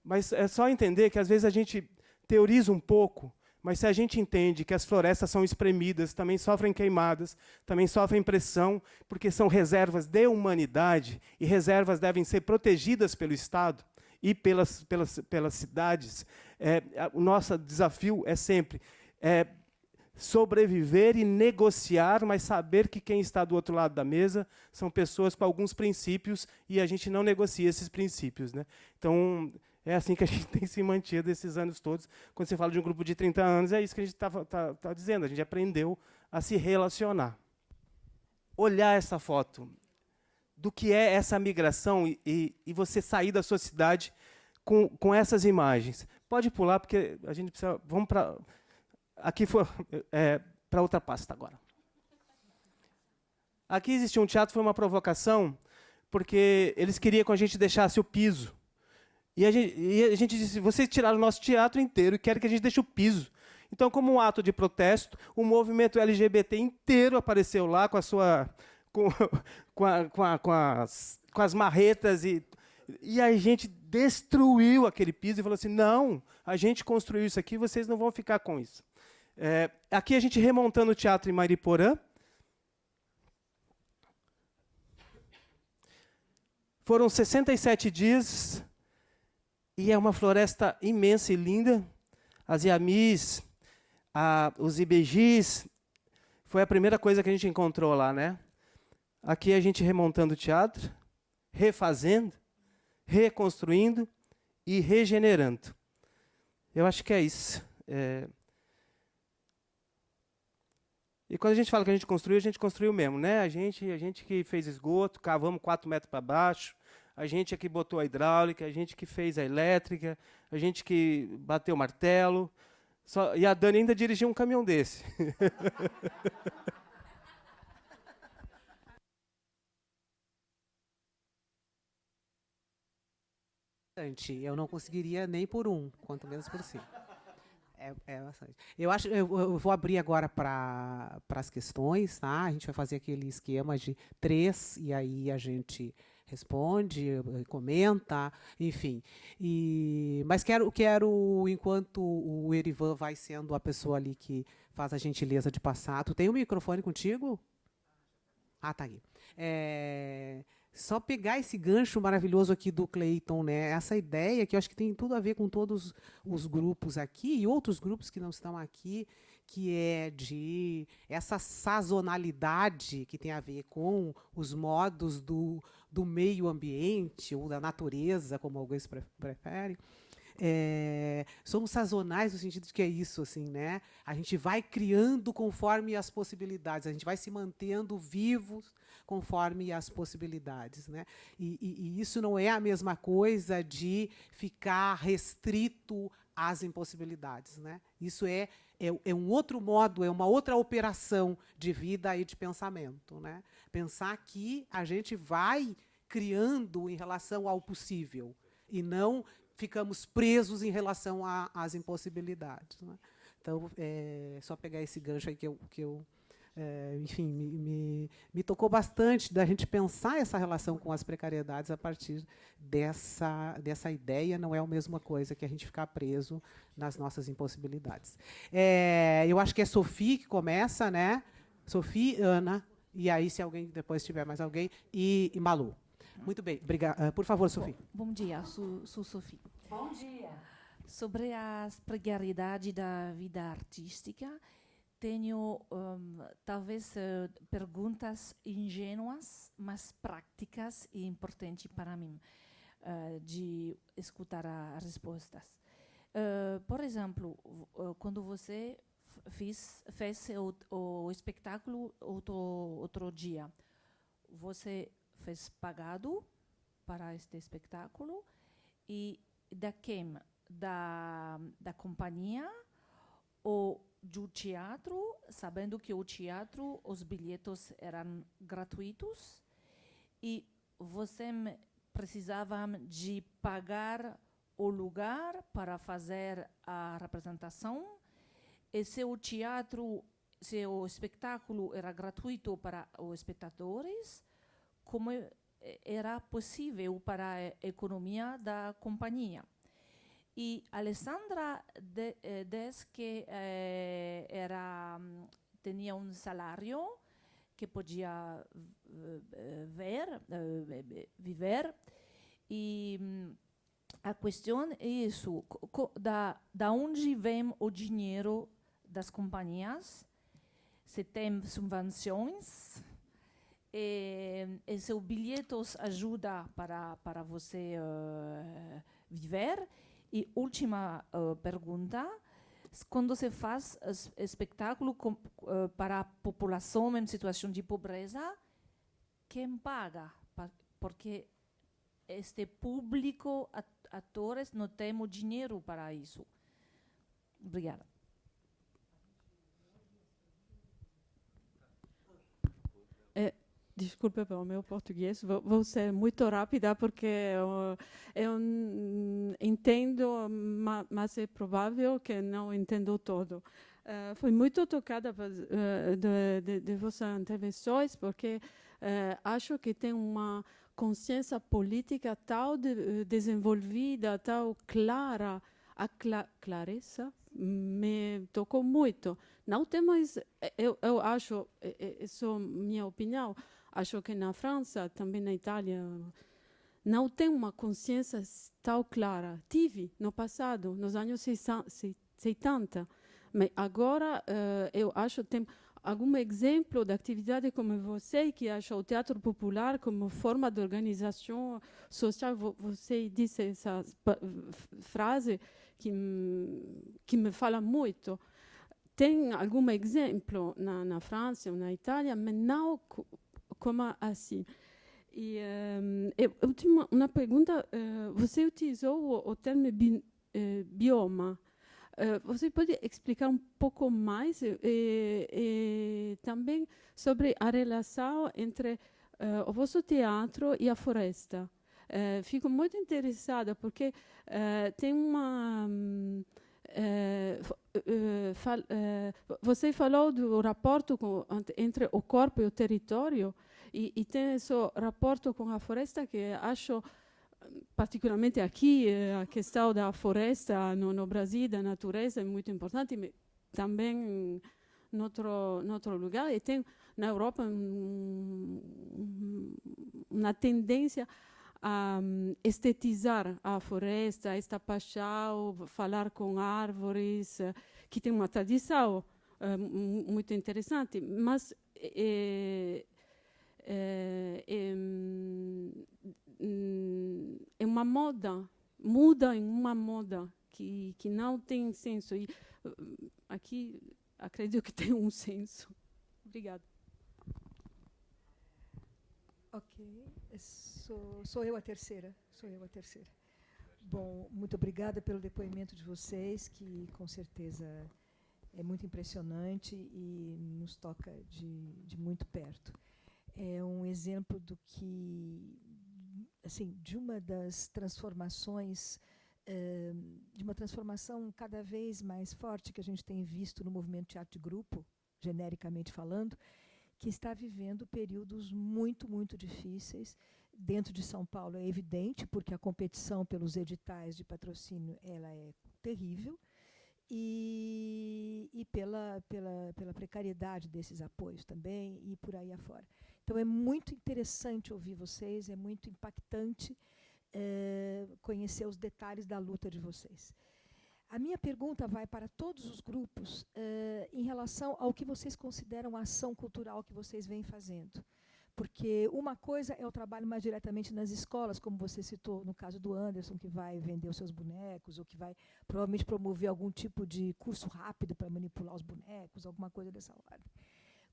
[SPEAKER 4] Mas é só entender que, às vezes, a gente teoriza um pouco, mas se a gente entende que as florestas são espremidas, também sofrem queimadas, também sofrem pressão, porque são reservas de humanidade, e reservas devem ser protegidas pelo Estado e pelas cidades, o nosso desafio é sempre sobreviver e negociar, mas saber que quem está do outro lado da mesa são pessoas com alguns princípios e a gente não negocia esses princípios, né? Então, é assim que a gente tem se mantido esses anos todos. Quando você fala de um grupo de 30 anos, é isso que a gente está dizendo. A gente aprendeu a se relacionar. Olhar essa foto do que é essa migração e você sair da sua cidade com essas imagens. Pode pular, porque a gente precisa... Vamos para... Aqui foi para outra pasta agora. Aqui existia um teatro, foi uma provocação, porque eles queriam que a gente deixasse o piso. E a gente disse, vocês tiraram o nosso teatro inteiro e querem que a gente deixe o piso. Então, como um ato de protesto, o movimento LGBT inteiro apareceu lá com as marretas e E a gente destruiu aquele piso e falou assim, não, a gente construiu isso aqui, vocês não vão ficar com isso. Aqui a gente remontando o teatro em Mariporã. Foram 67 dias e é uma floresta imensa e linda. As iamis, os ibejis, foi a primeira coisa que a gente encontrou lá, né? Aqui a gente remontando o teatro, refazendo, reconstruindo e regenerando. Eu acho que é isso. E quando a gente fala que a gente construiu mesmo, né? A gente que fez esgoto, cavamos 4 metros para baixo, a gente é que botou a hidráulica, a gente que fez a elétrica, a gente que bateu o martelo. E a Dani ainda dirigiu um caminhão desse.
[SPEAKER 2] Eu não conseguiria nem por 1, quanto menos por 5. É bastante. Eu vou abrir agora para as questões, tá? A gente vai fazer aquele esquema de 3, e aí a gente responde, comenta, enfim. Mas quero, enquanto o Erivan vai sendo a pessoa ali que faz a gentileza de passar. Tu tem o microfone contigo? Ah, tá aí. Só pegar esse gancho maravilhoso aqui do Cleiton, né? Essa ideia que eu acho que tem tudo a ver com todos os grupos aqui e outros grupos que não estão aqui, que é de essa sazonalidade que tem a ver com os modos do meio ambiente ou da natureza, como alguns preferem. Somos sazonais no sentido de que é isso, assim, né? A gente vai criando conforme as possibilidades, a gente vai se mantendo vivos conforme as possibilidades, né? E isso não é a mesma coisa de ficar restrito às impossibilidades, né? Isso é um outro modo, é uma outra operação de vida e de pensamento, né? Pensar que a gente vai criando em relação ao possível e não ficamos presos em relação às impossibilidades, né? Então, só pegar esse gancho aí que eu enfim, me tocou bastante da gente pensar essa relação com as precariedades a partir dessa ideia. Não é a mesma coisa que a gente ficar preso nas nossas impossibilidades. Eu acho que é Sophie que começa, né? Sophie, Ana, e aí, se alguém depois tiver mais alguém, e Malu. Muito bem, obrigada. Por favor, Sophie.
[SPEAKER 8] Bom dia, sou Sophie.
[SPEAKER 7] Bom dia.
[SPEAKER 8] Sobre a precariedade da vida artística, tenho talvez perguntas ingênuas, mas práticas e importantes para mim de escutar as respostas. Por exemplo, quando você fez o espetáculo outro dia, você fez pagado para este espetáculo e da quem? Da companhia ou do teatro, sabendo que o teatro, os bilhetes eram gratuitos e você precisava de pagar o lugar para fazer a representação, e se o teatro, se o espetáculo era gratuito para os espectadores, como era possível para a economia da companhia. E Alessandra diz que tinha um salário que podia viver. E a questão é isso, da onde vem o dinheiro das companhias, se tem subvenções, e se os bilhetes ajudam para você viver. E última pergunta, quando se faz espetáculo para a população em situação de pobreza, quem paga? Porque este público, atores, não tem dinheiro para isso. Obrigada.
[SPEAKER 9] Desculpe pelo meu português, vou ser muito rápida porque eu entendo, mas é provável que não entendo todo. Fui muito tocada de vossas intervenções porque acho que tem uma consciência política tão desenvolvida, tão clara. A clareza me tocou muito. Não tem mais, eu acho, isso é minha opinião, acho que na França, também na Itália, não tem uma consciência tão clara. Tive no passado, nos anos 70, mas agora eu acho que tem algum exemplo de atividade como você, que acha o teatro popular como forma de organização social. Você disse essa frase que me fala muito. Tem algum exemplo na França ou na Itália, mas não como assim. E eu tinha uma pergunta. Você utilizou o termo bioma. Você pode explicar um pouco mais e também sobre a relação entre o vosso teatro e a floresta? Fico muito interessada porque tem uma... você falou do rapporto entre o corpo e o território e tem esse rapporto com a floresta que acho... particularmente aqui, a questão da floresta no Brasil, da natureza, é muito importante, mas também em outro lugar. E tem na Europa uma tendência a estetizar a floresta, esta paixão, falar com árvores, que tem uma tradição muito interessante, mas é uma moda, muda em uma moda que não tem senso. E aqui acredito que tem um senso. Obrigada.
[SPEAKER 10] Ok, sou eu a terceira. Bom, muito obrigada pelo depoimento de vocês, que com certeza é muito impressionante e nos toca de muito perto. É um exemplo do que, assim, de uma das transformações, de uma transformação cada vez mais forte que a gente tem visto no movimento teatro de grupo, genericamente falando, que está vivendo períodos muito, muito difíceis. Dentro de São Paulo é evidente, porque a competição pelos editais de patrocínio ela é terrível, e pela precariedade desses apoios também, e por aí afora. Então, é muito interessante ouvir vocês, é muito impactante conhecer os detalhes da luta de vocês. A minha pergunta vai para todos os grupos em relação ao que vocês consideram a ação cultural que vocês vêm fazendo. Porque uma coisa é o trabalho mais diretamente nas escolas, como você citou no caso do Anderson, que vai vender os seus bonecos, ou que vai provavelmente promover algum tipo de curso rápido para manipular os bonecos, alguma coisa dessa ordem.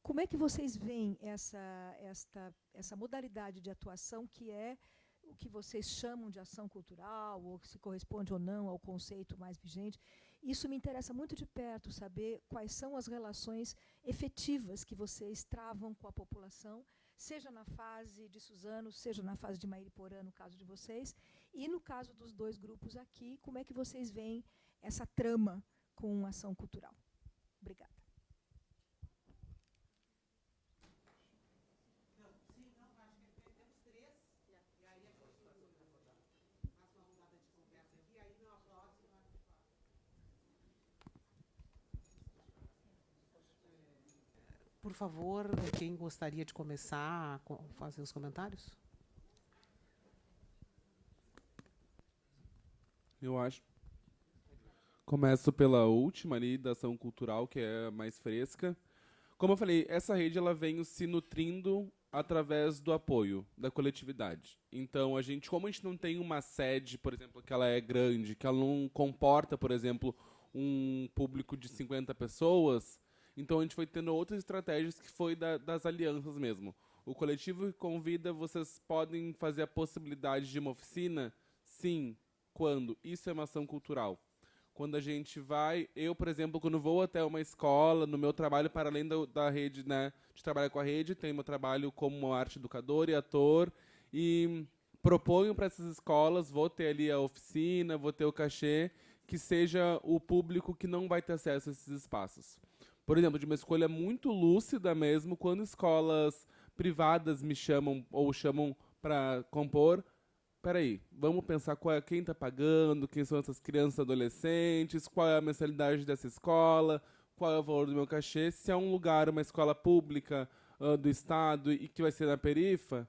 [SPEAKER 10] Como é que vocês veem essa modalidade de atuação, que é o que vocês chamam de ação cultural, ou se corresponde ou não ao conceito mais vigente? Isso me interessa muito de perto, saber quais são as relações efetivas que vocês travam com a população, seja na fase de Suzano, seja na fase de Mairiporã, no caso de vocês, e no caso dos dois grupos aqui, como é que vocês veem essa trama com ação cultural? Obrigada.
[SPEAKER 2] Por favor, quem gostaria de começar a fazer os comentários?
[SPEAKER 5] Eu acho. Começo pela última ali, da ação cultural, que é a mais fresca. Como eu falei, essa rede ela vem se nutrindo através do apoio da coletividade. Então, como a gente não tem uma sede, por exemplo, que ela é grande, que ela não comporta, por exemplo, um público de 50 pessoas, então a gente foi tendo outras estratégias que foi das alianças mesmo. O coletivo que convida, vocês podem fazer a possibilidade de uma oficina? Sim. Quando? Isso é uma ação cultural. Quando a gente vai... Eu, por exemplo, quando vou até uma escola, no meu trabalho, para além da rede, né, de trabalhar com a rede, tenho meu trabalho como arte educador e ator, e proponho para essas escolas, vou ter ali a oficina, vou ter o cachê, que seja o público que não vai ter acesso a esses espaços. Por exemplo, de uma escolha muito lúcida mesmo, quando escolas privadas me chamam ou chamam para compor. Peraí, vamos pensar quem está pagando, quem são essas crianças e adolescentes, qual é a mensalidade dessa escola, qual é o valor do meu cachê. Se é um lugar, uma escola pública do Estado e que vai ser na perifa,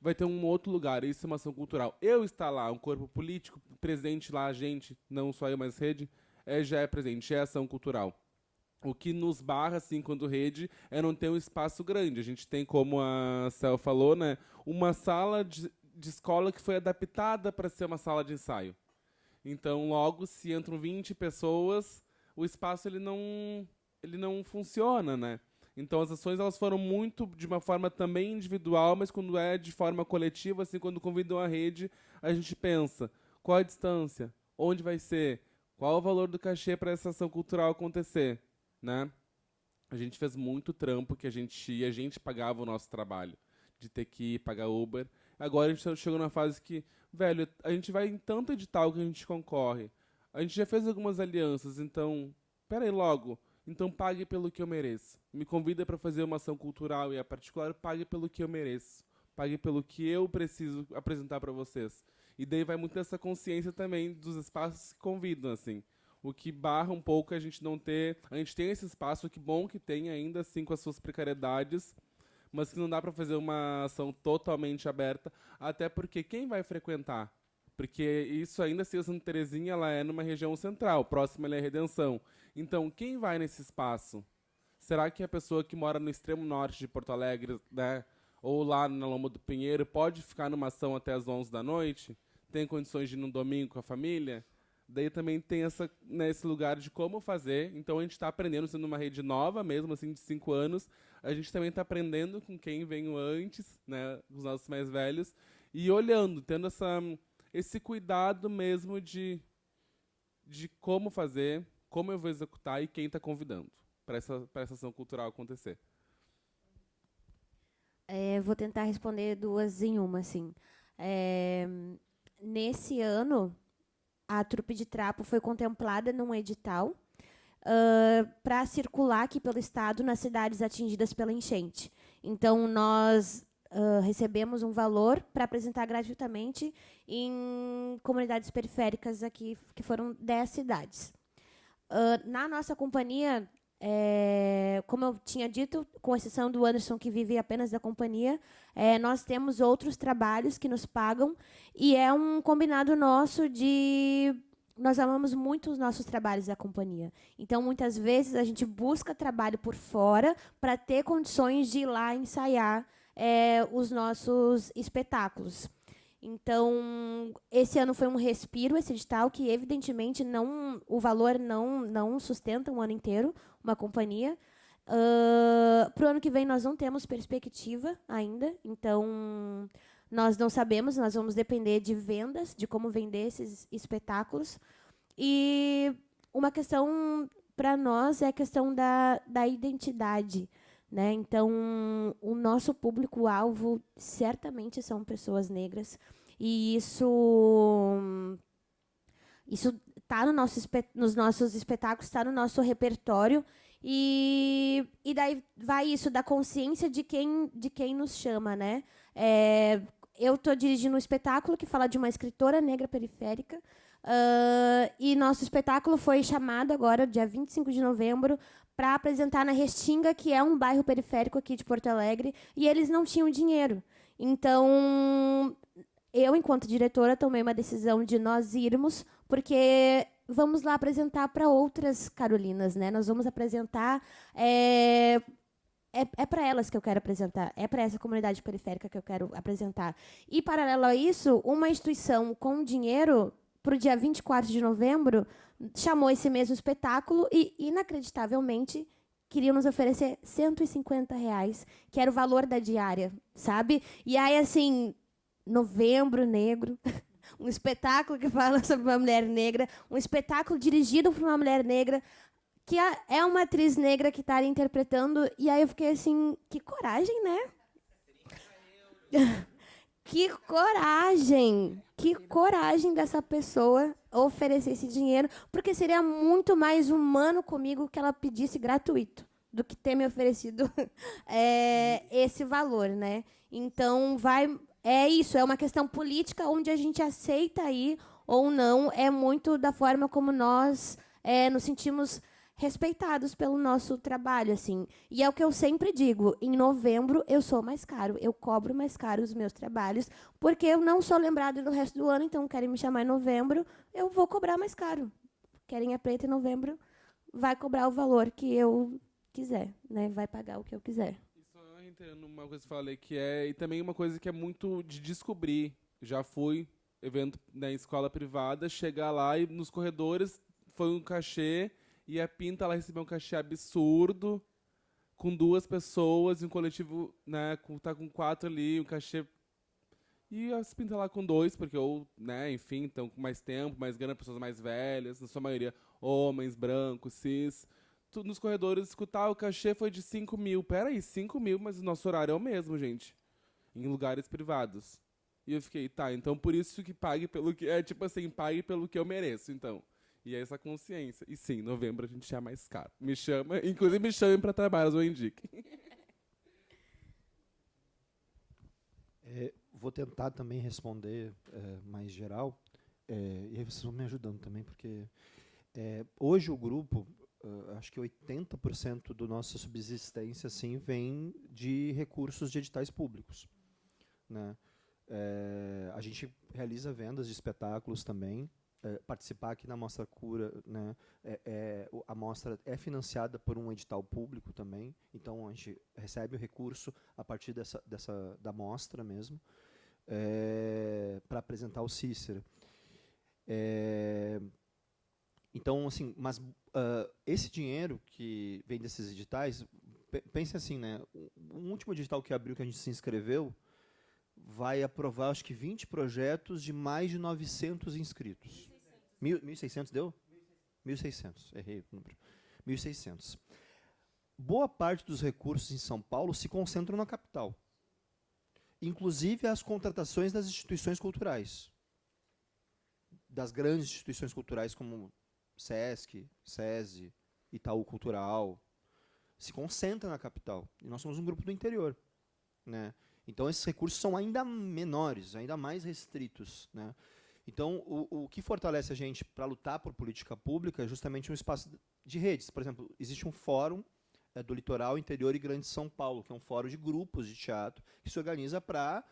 [SPEAKER 5] vai ter um outro lugar. Isso é uma ação cultural. Eu estar lá, um corpo político, presente lá, a gente, não só eu, mas rede, já é presente, é ação cultural. O que nos barra, assim, quando rede, é não ter um espaço grande. A gente tem, como a Cel falou, né, uma sala de escola que foi adaptada para ser uma sala de ensaio. Então, logo, se entram 20 pessoas, o espaço ele não funciona, né? Então, as ações elas foram muito de uma forma também individual, mas quando é de forma coletiva, assim, quando convidam a rede, a gente pensa qual a distância, onde vai ser, qual o valor do cachê para essa ação cultural acontecer, né? A gente fez muito trampo que a gente pagava o nosso trabalho, de ter que pagar Uber. Agora a gente chegou na fase que, velho, a gente vai em tanto edital que a gente concorre. A gente já fez algumas alianças, então, peraí logo, então pague pelo que eu mereço. Me convida para fazer uma ação cultural e a particular, pague pelo que eu mereço. Pague pelo que eu preciso apresentar para vocês. E daí vai muito essa consciência também dos espaços que convidam, assim. O que barra um pouco é a gente não ter... A gente tem esse espaço, que bom que tem ainda, assim, com as suas precariedades, mas que não dá para fazer uma ação totalmente aberta, até porque quem vai frequentar? Porque isso ainda assim, a Santa Terezinha, ela é numa região central, próxima ali é Redenção. Então, quem vai nesse espaço? Será que a pessoa que mora no extremo norte de Porto Alegre, né, ou lá na Lomba do Pinheiro, pode ficar numa ação até as 11 da noite? Tem condições de ir num domingo com a família? Daí também tem esse lugar de como fazer. Então, a gente está aprendendo, sendo uma rede nova, mesmo assim, de 5 anos. A gente também está aprendendo com quem veio antes, né, os nossos mais velhos, e olhando, tendo esse cuidado mesmo de como fazer, como eu vou executar e quem está convidando para essa ação cultural acontecer.
[SPEAKER 3] Vou tentar responder duas em uma, assim. Nesse ano, a trupe de trapo foi contemplada num edital para circular aqui pelo estado nas cidades atingidas pela enchente. Então, nós recebemos um valor para apresentar gratuitamente em comunidades periféricas aqui, que foram 10 cidades. Na nossa companhia, como eu tinha dito, com exceção do Anderson, que vive apenas da companhia, nós temos outros trabalhos que nos pagam, e é um combinado nosso de... Nós amamos muito os nossos trabalhos da companhia. Então, muitas vezes, a gente busca trabalho por fora para ter condições de ir lá ensaiar os nossos espetáculos. Então, esse ano foi um respiro, esse edital, que, evidentemente, o valor não sustenta um ano inteiro uma companhia. Para o ano que vem, nós não temos perspectiva ainda. Então, nós não sabemos, nós vamos depender de vendas, de como vender esses espetáculos. E uma questão para nós é a questão da identidade, né? Então, o nosso público-alvo certamente são pessoas negras, e isso está nos nossos espetáculos, está no nosso repertório, e daí vai isso da consciência de quem nos chama, né? Eu estou dirigindo um espetáculo que fala de uma escritora negra periférica, e nosso espetáculo foi chamado agora, dia 25 de novembro, para apresentar na Restinga, que é um bairro periférico aqui de Porto Alegre, e eles não tinham dinheiro. Então, eu, enquanto diretora, tomei uma decisão de nós irmos, porque vamos lá apresentar para outras Carolinas, né? Nós vamos apresentar... É para elas que eu quero apresentar, é para essa comunidade periférica que eu quero apresentar. E, paralelo a isso, uma instituição com dinheiro, para o dia 24 de novembro, chamou esse mesmo espetáculo e, inacreditavelmente, queriam nos oferecer R$150, que era o valor da diária, sabe? E aí, assim, Novembro Negro, um espetáculo que fala sobre uma mulher negra, um espetáculo dirigido por uma mulher negra, que é uma atriz negra que está interpretando, e aí eu fiquei assim, que coragem, né? Que coragem dessa pessoa oferecer esse dinheiro, porque seria muito mais humano comigo que ela pedisse gratuito do que ter me oferecido esse valor, né? Então, é isso, é uma questão política onde a gente aceita ir ou não, é muito da forma como nós nos sentimos respeitados pelo nosso trabalho, assim. E é o que eu sempre digo, em novembro eu sou mais caro, eu cobro mais caro os meus trabalhos, porque eu não sou lembrada do resto do ano, então querem me chamar em novembro, eu vou cobrar mais caro. Querem a preta em novembro, vai cobrar o valor que eu quiser, né? Vai pagar o que eu quiser.
[SPEAKER 5] Só entrando uma coisa que eu falei que e também uma coisa que é muito de descobrir. Já fui evento na escola privada, chegar lá e nos corredores foi um cachê e a Pinta ela recebeu um cachê absurdo com 2 pessoas e um coletivo, né, tá com 4 ali, um cachê. E as Pinta lá com 2, porque né, enfim, estão com mais tempo, mais grana, pessoas mais velhas, na sua maioria homens, brancos, cis. Tudo nos corredores, escutar o cachê foi de 5 mil. Peraí, 5 mil, mas o nosso horário é o mesmo, gente. Em lugares privados. E eu fiquei, tá, então por isso que pague pelo que... tipo assim, pague pelo que eu mereço, então. E é essa consciência. E sim, novembro a gente é mais caro. Me chama, inclusive me chamem para trabalhos, eu indique.
[SPEAKER 6] Vou tentar também responder mais geral. E aí vocês vão me ajudando também, porque hoje o grupo... acho que 80% da nossa subsistência assim, vem de recursos de editais públicos. Né? A gente realiza vendas de espetáculos também. Participar aqui na Mostra Cura, né? A mostra é financiada por um edital público também, então a gente recebe o recurso a partir da mostra mesmo, para apresentar o Cícero. Então, assim, mas esse dinheiro que vem desses editais, pense assim, né? O último edital que abriu, que a gente se inscreveu, vai aprovar, acho que 20 projetos de mais de 900 inscritos. 1.600 deu? 1.600, errei o número. 1.600. Boa parte dos recursos em São Paulo se concentram na capital. Inclusive as contratações das instituições culturais. Das grandes instituições culturais como SESC, SESI, Itaú Cultural, se concentra na capital. E nós somos um grupo do interior. Né? Então, esses recursos são ainda menores, ainda mais restritos. Né? Então, o que fortalece a gente para lutar por política pública é justamente um espaço de redes. Por exemplo, existe um fórum do Litoral, Interior e Grande São Paulo, que é um fórum de grupos de teatro que se organiza para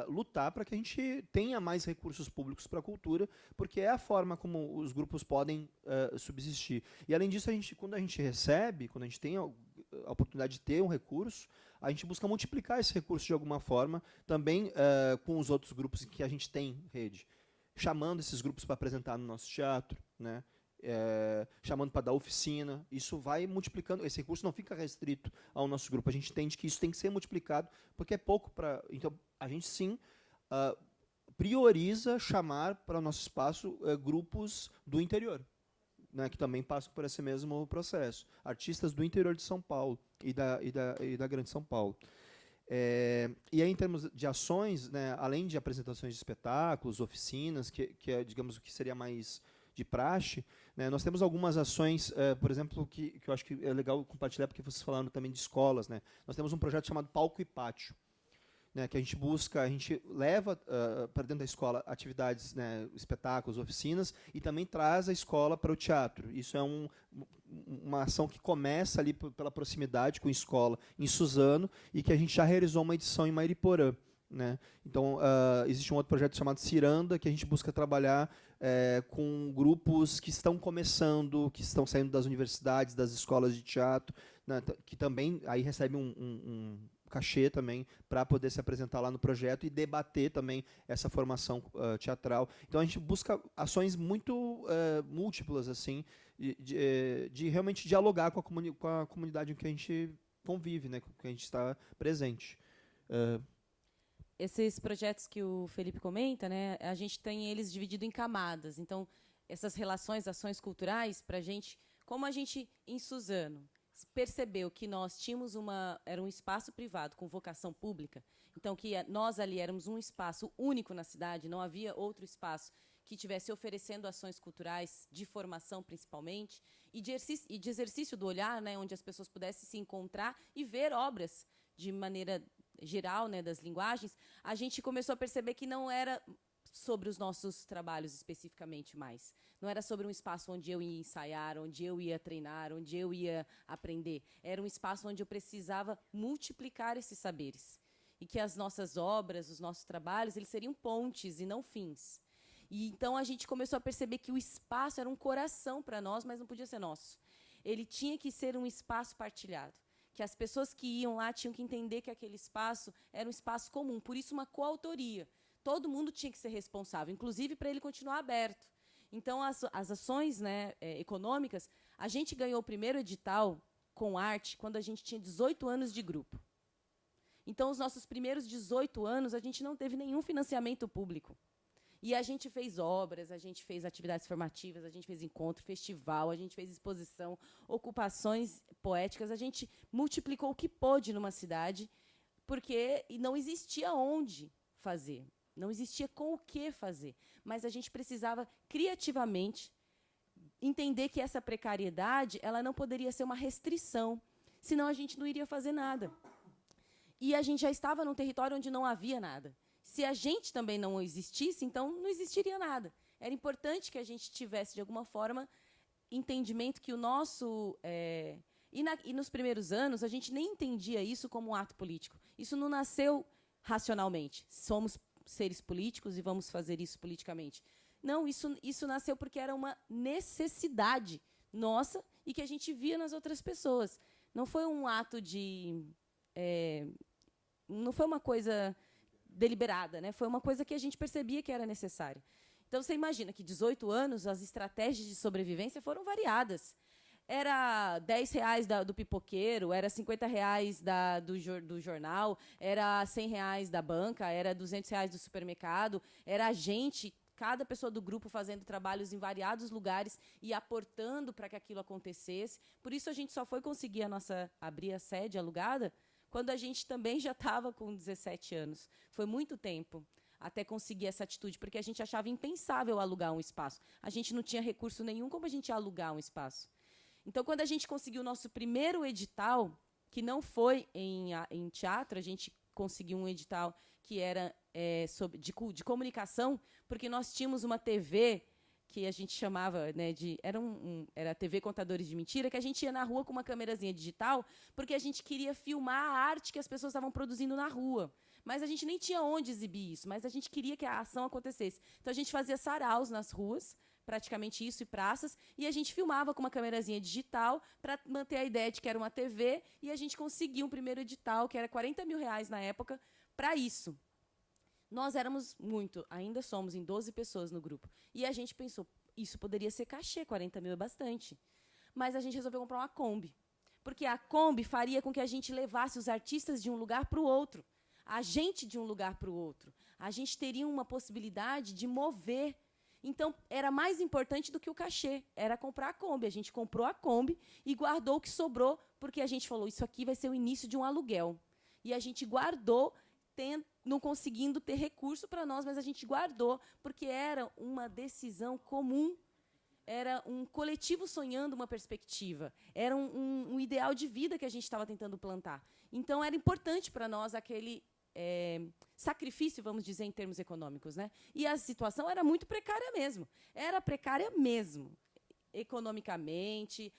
[SPEAKER 6] lutar para que a gente tenha mais recursos públicos para a cultura, porque é a forma como os grupos podem subsistir. E, além disso, quando a gente recebe, quando a gente tem a oportunidade de ter um recurso, a gente busca multiplicar esse recurso de alguma forma, também com os outros grupos que a gente tem rede, chamando esses grupos para apresentar no nosso teatro, né? Chamando para dar oficina. Isso vai multiplicando, esse recurso não fica restrito ao nosso grupo, a gente entende que isso tem que ser multiplicado, porque é pouco para... Então, a gente sim prioriza chamar para o nosso espaço grupos do interior, né, que também passam por esse mesmo processo. Artistas do interior de São Paulo e da Grande São Paulo. E aí, em termos de ações, né, além de apresentações de espetáculos, oficinas, que é, digamos, o que seria mais de praxe, né, nós temos algumas ações, por exemplo, que eu acho que é legal compartilhar, porque vocês falaram também de escolas. Né? Nós temos um projeto chamado Palco e Pátio, né, que a gente leva para dentro da escola atividades, né, espetáculos, oficinas, e também traz a escola para o teatro. Isso é uma ação que começa ali pela proximidade com a escola em Suzano, e que a gente já realizou uma edição em Mariporã. Né? Então, existe um outro projeto chamado Ciranda, que a gente busca trabalhar com grupos que estão começando, que estão saindo das universidades, das escolas de teatro, né, que também aí recebem um cachê também para poder se apresentar lá no projeto e debater também essa formação teatral. Então, a gente busca ações muito múltiplas, assim, de realmente dialogar com a comunidade em que a gente convive, né, com que a gente está presente.
[SPEAKER 7] Esses projetos que o Felipe comenta, né, a gente tem eles divididos em camadas. Então, essas relações, ações culturais, para a gente, como a gente, em Suzano, percebeu que nós tínhamos era um espaço privado com vocação pública, então que nós ali éramos um espaço único na cidade, não havia outro espaço que estivesse oferecendo ações culturais de formação, principalmente, e de exercício do olhar, né, onde as pessoas pudessem se encontrar e ver obras de maneira geral, né, das linguagens, a gente começou a perceber que não era sobre os nossos trabalhos especificamente mais. Não era sobre um espaço onde eu ia ensaiar, onde eu ia treinar, onde eu ia aprender. Era um espaço onde eu precisava multiplicar esses saberes. E que as nossas obras, os nossos trabalhos, eles seriam pontes e não fins. E então a gente começou a perceber que o espaço era um coração para nós, mas não podia ser nosso. Ele tinha que ser um espaço partilhado. Que as pessoas que iam lá tinham que entender que aquele espaço era um espaço comum. Por isso, uma coautoria. Todo mundo tinha que ser responsável, inclusive para ele continuar aberto. Então, as ações, né, econômicas, a gente ganhou o primeiro edital com arte quando a gente tinha 18 anos de grupo. Então, os nossos primeiros 18 anos, a gente não teve nenhum financiamento público. E a gente fez obras, a gente fez atividades formativas, a gente fez encontro, festival, a gente fez exposição, ocupações poéticas, a gente multiplicou o que pôde numa cidade, porque não existia onde fazer. Não existia com o que fazer, mas a gente precisava criativamente entender que essa precariedade ela não poderia ser uma restrição, senão a gente não iria fazer nada. E a gente já estava num território onde não havia nada. Se a gente também não existisse, então não existiria nada. Era importante que a gente tivesse, de alguma forma, entendimento que o nosso... E nos primeiros anos, a gente nem entendia isso como um ato político. Isso não nasceu racionalmente. Somos seres políticos e vamos fazer isso politicamente. Não, isso nasceu porque era uma necessidade nossa e que a gente via nas outras pessoas. Não foi um ato de... não foi uma coisa deliberada, né? Foi uma coisa que a gente percebia que era necessária. Então, você imagina que 18 anos, as estratégias de sobrevivência foram variadas. Era R$10 do pipoqueiro, era R$50 do jornal, era R$100 da banca, era R$200 do supermercado, era a gente, cada pessoa do grupo fazendo trabalhos em variados lugares e aportando para que aquilo acontecesse. Por isso a gente só foi conseguir abrir a sede alugada quando a gente também já estava com 17 anos. Foi muito tempo até conseguir essa atitude, porque a gente achava impensável alugar um espaço. A gente não tinha recurso nenhum como a gente ia alugar um espaço. Então, quando a gente conseguiu o nosso primeiro edital, que não foi em teatro, a gente conseguiu um edital que era de comunicação, porque nós tínhamos uma TV que a gente chamava, né, era a TV Contadores de Mentira, que a gente ia na rua com uma câmerazinha digital, porque a gente queria filmar a arte que as pessoas estavam produzindo na rua. Mas a gente nem tinha onde exibir isso, mas a gente queria que a ação acontecesse. Então, a gente fazia saraus nas ruas, praticamente isso, e praças, e a gente filmava com uma câmerazinha digital para manter a ideia de que era uma TV, e a gente conseguiu um primeiro edital, que era R$40 mil na época, para isso. Nós éramos ainda somos em 12 pessoas no grupo, e a gente pensou, isso poderia ser cachê, 40 mil é bastante. Mas a gente resolveu comprar uma Kombi, porque a Kombi faria com que a gente levasse os artistas de um lugar para o outro, a gente de um lugar para o outro. A gente teria uma possibilidade de mover. Então, era mais importante do que o cachê, era comprar a Kombi. A gente comprou a Kombi e guardou o que sobrou, porque a gente falou, isso aqui vai ser o início de um aluguel. E a gente guardou, não conseguindo ter recurso para nós, mas a gente guardou, porque era uma decisão comum, era um coletivo sonhando uma perspectiva, era um ideal de vida que a gente estava tentando plantar. Então, era importante para nós aquele... sacrifício, vamos dizer, em termos econômicos, né? E a situação era muito precária mesmo. Era precária mesmo. Economicamente,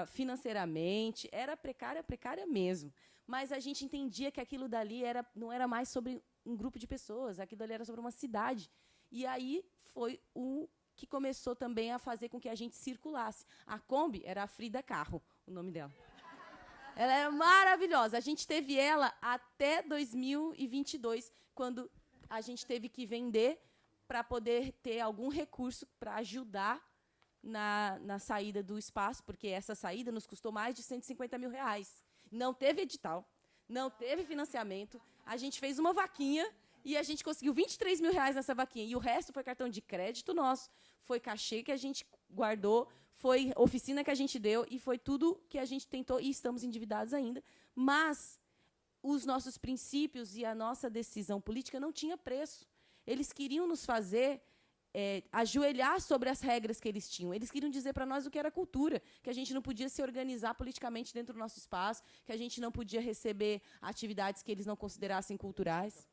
[SPEAKER 7] financeiramente, era precária mesmo. Mas a gente entendia que aquilo dali não era mais sobre um grupo de pessoas, aquilo dali era sobre uma cidade. E aí foi o que começou também a fazer com que a gente circulasse. A Kombi era a Frida Kahlo, o nome dela. Ela era maravilhosa. A gente teve ela até 2022, quando a gente teve que vender para poder ter algum recurso para ajudar na saída do espaço, porque essa saída nos custou mais de R$150 mil. Não teve edital, não teve financiamento. A gente fez uma vaquinha e a gente conseguiu R$23 mil nessa vaquinha. E o resto foi cartão de crédito nosso, foi cachê que a gente guardou, foi oficina que a gente deu e foi tudo que a gente tentou, e estamos endividados ainda. Mas os nossos princípios e a nossa decisão política não tinha preço. Eles queriam nos fazer ajoelhar sobre as regras que eles tinham. Eles queriam dizer para nós o que era cultura, que a gente não podia se organizar politicamente dentro do nosso espaço, que a gente não podia receber atividades que eles não considerassem culturais.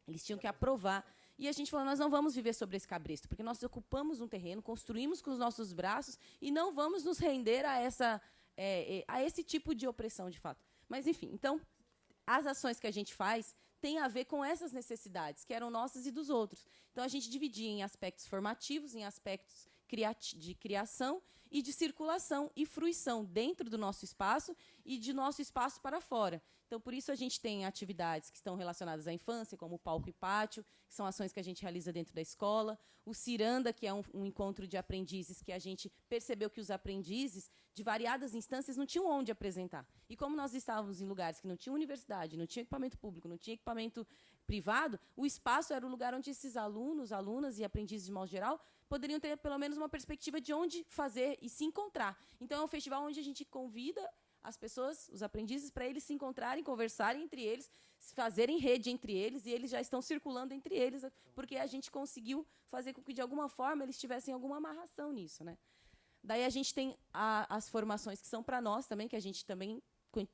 [SPEAKER 7] Eles tinham que aprovar. E a gente falou, nós não vamos viver sobre esse cabresto, porque nós ocupamos um terreno, construímos com os nossos braços e não vamos nos render a esse tipo de opressão, de fato. Mas, enfim, então, as ações que a gente faz têm a ver com essas necessidades, que eram nossas e dos outros. Então, a gente dividia em aspectos formativos, em aspectos de criação e de circulação e fruição dentro do nosso espaço e de nosso espaço para fora. Então, por isso, a gente tem atividades que estão relacionadas à infância, como o Palco e Pátio, que são ações que a gente realiza dentro da escola. O Ciranda, que é um encontro de aprendizes, que a gente percebeu que os aprendizes, de variadas instâncias, não tinham onde apresentar. E como nós estávamos em lugares que não tinham universidade, não tinha equipamento público, não tinha equipamento privado, o espaço era o lugar onde esses alunos, alunas e aprendizes, de modo geral, poderiam ter, pelo menos, uma perspectiva de onde fazer e se encontrar. Então, é um festival onde a gente convida as pessoas, os aprendizes, para eles se encontrarem, conversarem entre eles, fazerem rede entre eles, e eles já estão circulando entre eles, porque a gente conseguiu fazer com que, de alguma forma, eles tivessem alguma amarração nisso, né? Daí a gente tem as formações que são para nós também, que a gente também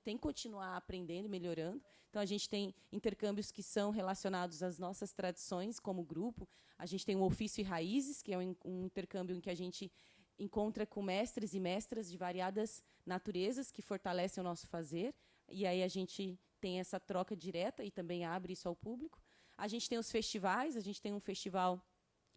[SPEAKER 7] tem que continuar aprendendo e melhorando. Então, a gente tem intercâmbios que são relacionados às nossas tradições como grupo. A gente tem o Ofício e Raízes, que é um intercâmbio em que a gente encontra com mestres e mestras de variadas naturezas que fortalecem o nosso fazer, e aí a gente tem essa troca direta e também abre isso ao público. A gente tem os festivais, a gente tem um festival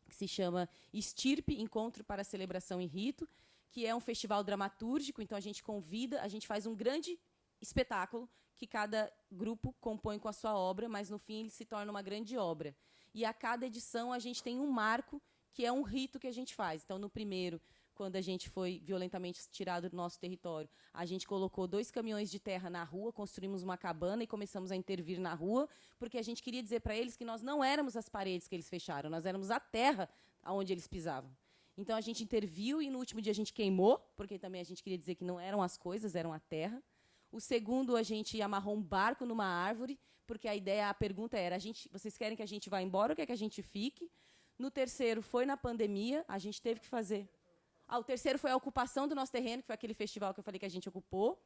[SPEAKER 7] que se chama Estirpe, Encontro para Celebração e Rito, que é um festival dramatúrgico, então a gente convida, a gente faz um grande espetáculo que cada grupo compõe com a sua obra, mas no fim ele se torna uma grande obra. E a cada edição a gente tem um marco, que é um rito que a gente faz. Então, no primeiro, quando a gente foi violentamente tirado do nosso território, a gente colocou 2 caminhões de terra na rua, construímos uma cabana e começamos a intervir na rua, porque a gente queria dizer para eles que nós não éramos as paredes que eles fecharam, nós éramos a terra onde eles pisavam. Então, a gente interviu e, no último dia, a gente queimou, porque também a gente queria dizer que não eram as coisas, eram a terra. O segundo, a gente amarrou um barco numa árvore, porque a pergunta era, vocês querem que a gente vá embora ou quer que a gente fique? No terceiro, foi na pandemia, a gente teve que fazer... o terceiro foi a ocupação do nosso terreno, que foi aquele festival que eu falei que a gente ocupou.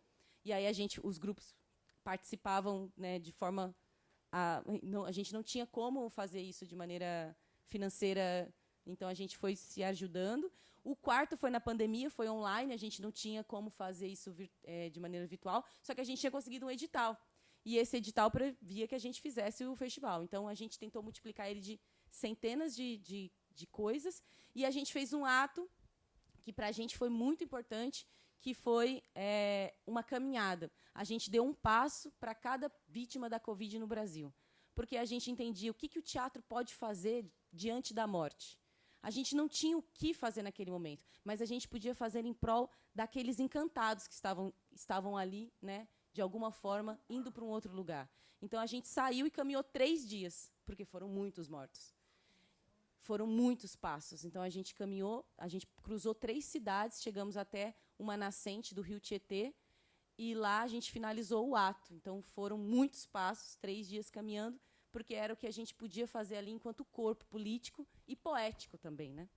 [SPEAKER 7] E aí os grupos participavam, né, de forma... a gente não tinha como fazer isso de maneira financeira, então a gente foi se ajudando. O quarto foi na pandemia, foi online, a gente não tinha como fazer isso de maneira virtual, só que a gente tinha conseguido um edital. E esse edital previa que a gente fizesse o festival. Então, a gente tentou multiplicar ele de centenas de coisas, e a gente fez um ato que para a gente foi muito importante, que foi uma caminhada. A gente deu um passo para cada vítima da Covid no Brasil, porque a gente entendia o que o teatro pode fazer diante da morte. A gente não tinha o que fazer naquele momento, mas a gente podia fazer em prol daqueles encantados que estavam ali, né, de alguma forma, indo para um outro lugar. Então, a gente saiu e caminhou 3 dias, porque foram muitos mortos. Foram muitos passos. Então, a gente caminhou, a gente cruzou 3 cidades, chegamos até uma nascente do rio Tietê, e lá a gente finalizou o ato. Então, foram muitos passos, 3 dias caminhando, porque era o que a gente podia fazer ali enquanto corpo político e poético também, né?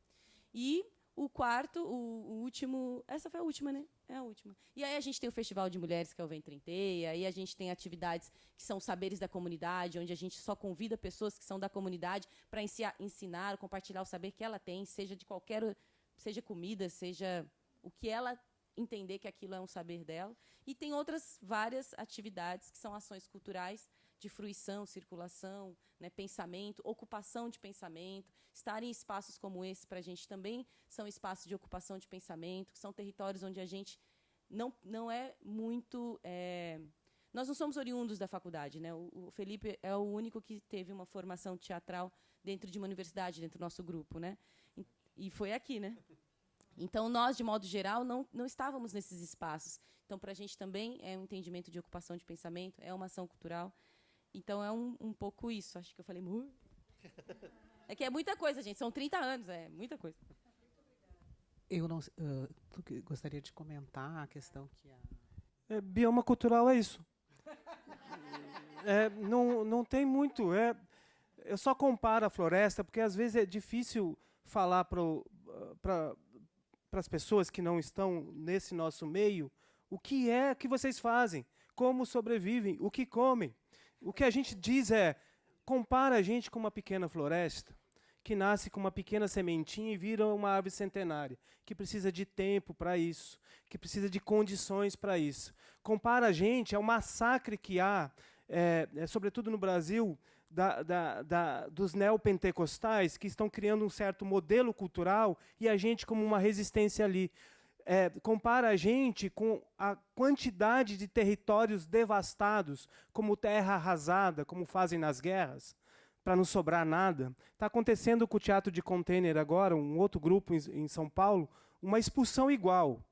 [SPEAKER 7] E o quarto, o último... Essa foi a última, né? É a última. E aí a gente tem o Festival de Mulheres, que é o Vem Trinteia, aí a gente tem atividades que são saberes da comunidade, onde a gente só convida pessoas que são da comunidade para ensinar, compartilhar o saber que ela tem, seja de qualquer... seja comida, seja o que ela entender que aquilo é um saber dela. E tem outras várias atividades que são ações culturais de fruição, circulação, né, pensamento, ocupação de pensamento. Estar em espaços como esse, para a gente, também são espaços de ocupação de pensamento, que são territórios onde a gente não é muito... Nós não somos oriundos da faculdade, né? O Felipe é o único que teve uma formação teatral dentro de uma universidade, dentro do nosso grupo, né? E foi aqui, né? Então, nós, de modo geral, não estávamos nesses espaços. Então, para a gente também é um entendimento de ocupação de pensamento, é uma ação cultural. Então, é um pouco isso. Acho que eu falei muito. É que é muita coisa, gente. São 30 anos, é muita coisa.
[SPEAKER 11] Eu não gostaria de comentar a questão que
[SPEAKER 4] bioma cultural é isso. Não tem muito. Eu só comparo a floresta, porque às vezes é difícil falar para as pessoas que não estão nesse nosso meio o que é que vocês fazem, como sobrevivem, o que comem. O que a gente diz é, compara a gente com uma pequena floresta, que nasce com uma pequena sementinha e vira uma árvore centenária, que precisa de tempo para isso, que precisa de condições para isso. Compara a gente ao massacre que há, sobretudo no Brasil, dos neopentecostais, que estão criando um certo modelo cultural e a gente como uma resistência ali. Compara a gente com a quantidade de territórios devastados, como terra arrasada, como fazem nas guerras, para não sobrar nada. Está acontecendo com o Teatro de Container agora, um outro grupo em São Paulo, uma expulsão igual.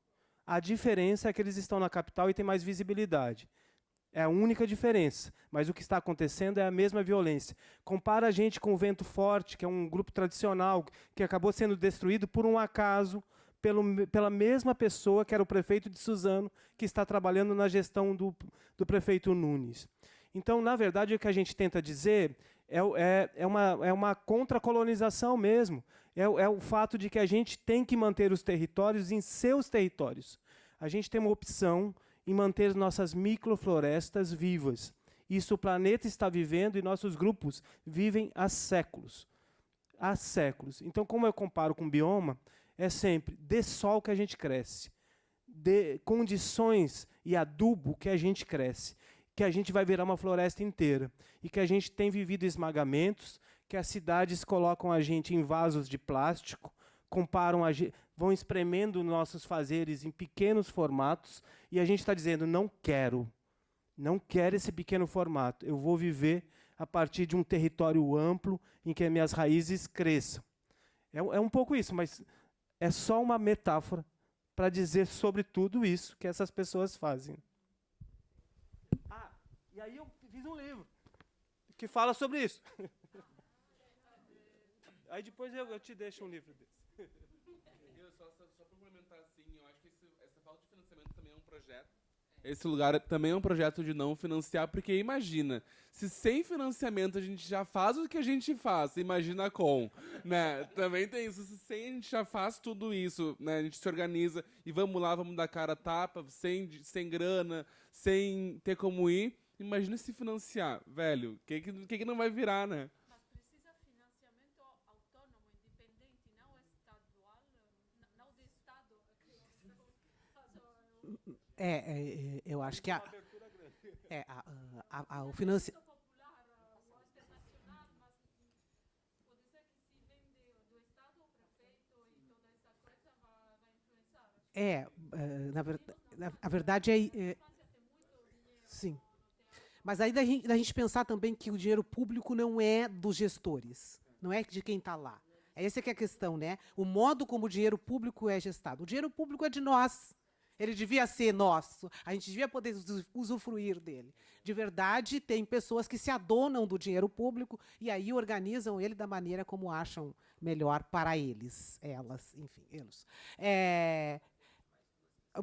[SPEAKER 4] A diferença é que eles estão na capital e têm mais visibilidade. É a única diferença. Mas o que está acontecendo é a mesma violência. Compara a gente com o Vento Forte, que é um grupo tradicional, que acabou sendo destruído por um acaso, pela mesma pessoa, que era o prefeito de Suzano, que está trabalhando na gestão do prefeito Nunes. Então, na verdade, o que a gente tenta dizer é uma contracolonização mesmo. É o fato de que a gente tem que manter os territórios em seus territórios. A gente tem uma opção em manter nossas microflorestas vivas. Isso o planeta está vivendo e nossos grupos vivem há séculos. Há séculos. Então, como eu comparo com o bioma, é sempre de sol que a gente cresce, de condições e adubo que a gente cresce, que a gente vai virar uma floresta inteira, e que a gente tem vivido esmagamentos, que as cidades colocam a gente em vasos de plástico, vão espremendo nossos fazeres em pequenos formatos, e a gente está dizendo, não quero esse pequeno formato, eu vou viver a partir de um território amplo em que as minhas raízes cresçam. É um pouco isso, mas é só uma metáfora para dizer sobre tudo isso que essas pessoas fazem. E aí eu fiz um livro que fala sobre isso. Aí depois eu te deixo um livro desse.
[SPEAKER 5] Só para complementar, assim, eu acho que essa falta de financiamento também é um projeto. Esse lugar também é um projeto de não financiar, porque imagina, se sem financiamento a gente já faz o que a gente faz, imagina com, né? Também tem isso, se sem a gente já faz tudo isso, né? A gente se organiza e vamos lá, vamos dar cara a tapa, sem grana, sem ter como ir, imagina se financiar, velho, o que não vai virar, né?
[SPEAKER 8] Mas precisa financiamento autônomo, independente, não estadual, não de Estado.
[SPEAKER 11] Eu acho que o financiamento... Na verdade, sim. Mas aí da gente pensar também que o dinheiro público não é dos gestores, não é de quem está lá. Essa que é a questão, né? O modo como o dinheiro público é gestado. O dinheiro público é de nós. Ele devia ser nosso. A gente devia poder usufruir dele. De verdade, tem pessoas que se adonam do dinheiro público e aí organizam ele da maneira como acham melhor para eles, elas, enfim, eles.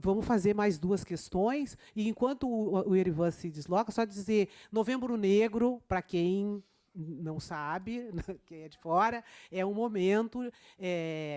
[SPEAKER 11] Vamos fazer mais duas questões. E enquanto o Erivan se desloca, só dizer Novembro Negro, para quem não sabe, quem é de fora, é um momento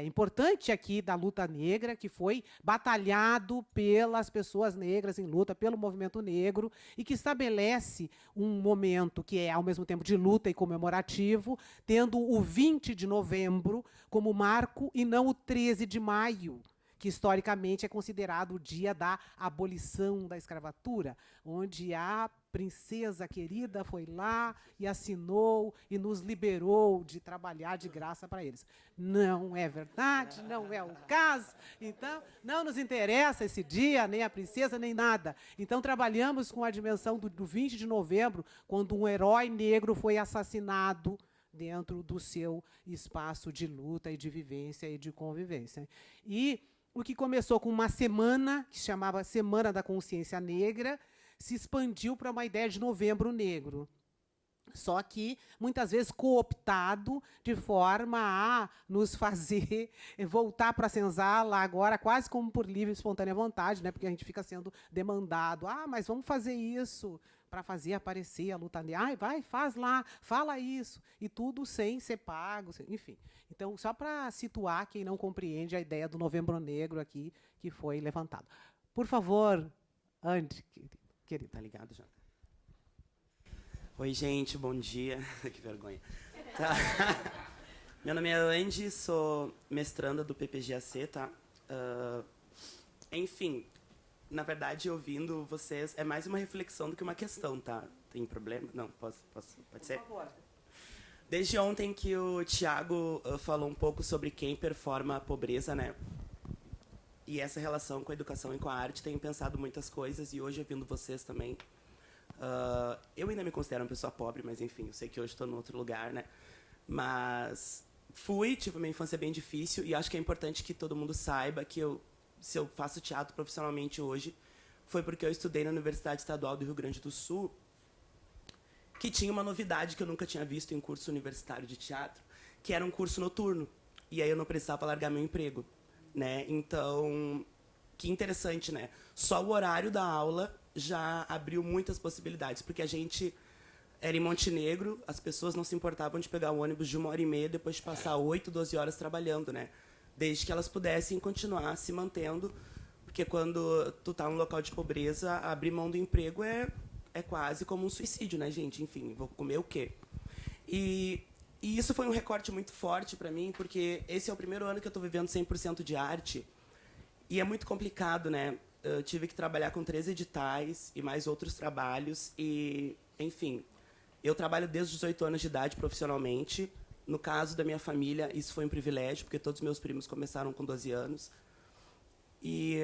[SPEAKER 11] importante aqui da luta negra, que foi batalhado pelas pessoas negras em luta, pelo movimento negro, e que estabelece um momento que é, ao mesmo tempo, de luta e comemorativo, tendo o 20 de novembro como marco e não o 13 de maio, que historicamente é considerado o dia da abolição da escravatura, onde a princesa querida foi lá e assinou e nos liberou de trabalhar de graça para eles. Não é verdade, não é o caso. Então, não nos interessa esse dia, nem a princesa, nem nada. Então, trabalhamos com a dimensão do 20 de novembro, quando um herói negro foi assassinado dentro do seu espaço de luta e de vivência e de convivência. E o que começou com uma semana, que se chamava Semana da Consciência Negra, se expandiu para uma ideia de Novembro Negro. só que muitas vezes cooptado de forma a nos fazer voltar para a senzala agora quase como por livre e espontânea vontade, né? Porque a gente fica sendo demandado. Mas vamos fazer isso para fazer aparecer a luta negra. Vai, faz lá, fala isso. E tudo sem ser pago, enfim. Então, só para situar quem não compreende a ideia do Novembro Negro aqui que foi levantado. Por favor, Andy, querido.
[SPEAKER 12] Tá ligado, já? Oi, gente, bom dia. Que vergonha. Tá. Meu nome é Andy, sou mestranda do PPGAC, tá? Enfim, na verdade, ouvindo vocês, é mais uma reflexão do que uma questão, tá? Tem problema? Não, pode ser? Por favor. Desde ontem que o Thiago falou um pouco sobre quem performa a pobreza, né? E essa relação com a educação e com a arte, tenho pensado muitas coisas, e hoje, ouvindo vocês também, eu ainda me considero uma pessoa pobre, mas enfim, eu sei que hoje estou em outro lugar, né? Mas tive uma infância bem difícil, e acho que é importante que todo mundo saiba que se eu faço teatro profissionalmente hoje, foi porque eu estudei na Universidade Estadual do Rio Grande do Sul, que tinha uma novidade que eu nunca tinha visto em curso universitário de teatro, que era um curso noturno. E aí eu não precisava largar meu emprego, né? Então, que interessante, né? Só o horário da aula já abriu muitas possibilidades, porque a gente era em Montenegro, as pessoas não se importavam de pegar o ônibus de 1h30 depois de passar 8, 12 horas trabalhando, né? Desde que elas pudessem continuar se mantendo, porque quando tu tá num local de pobreza, abrir mão do emprego é quase como um suicídio, né, gente? Enfim, vou comer o quê? E isso foi um recorte muito forte para mim, porque esse é o primeiro ano que eu estou vivendo 100% de arte, e é muito complicado, né? Eu tive que trabalhar com 3 editais e mais outros trabalhos, e, enfim, eu trabalho desde os 18 anos de idade profissionalmente. No caso da minha família, isso foi um privilégio, porque todos os meus primos começaram com 12 anos. E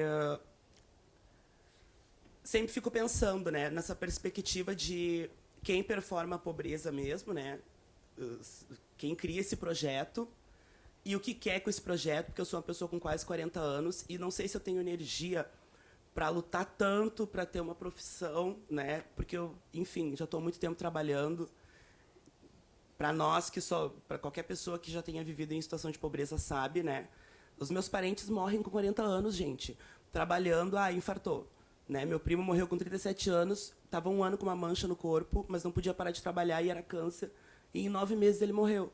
[SPEAKER 12] sempre fico pensando, né, nessa perspectiva de quem performa a pobreza mesmo, né, quem cria esse projeto e o que quer com esse projeto, porque eu sou uma pessoa com quase 40 anos e não sei se eu tenho energia para lutar tanto para ter uma profissão, né, porque eu, enfim, já estou há muito tempo trabalhando. Para nós, para qualquer pessoa que já tenha vivido em situação de pobreza sabe, né, os meus parentes morrem com 40 anos, gente, trabalhando, infartou. Né? Meu primo morreu com 37 anos, estava 1 ano com uma mancha no corpo, mas não podia parar de trabalhar e era câncer. E em 9 meses ele morreu,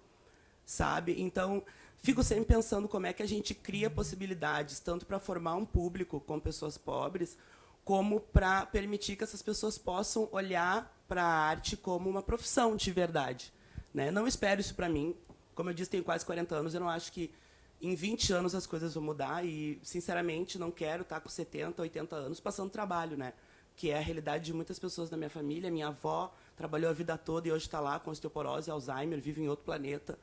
[SPEAKER 12] sabe? Então, fico sempre pensando como é que a gente cria possibilidades, tanto para formar um público com pessoas pobres, como para permitir que essas pessoas possam olhar para a arte como uma profissão de verdade. Né? Não espero isso para mim. Como eu disse, tenho quase 40 anos, eu não acho que em 20 anos as coisas vão mudar e, sinceramente, não quero estar com 70, 80 anos passando trabalho, né? Que é a realidade de muitas pessoas da minha família. Minha avó trabalhou a vida toda e hoje está lá com osteoporose, Alzheimer, vive em outro planeta.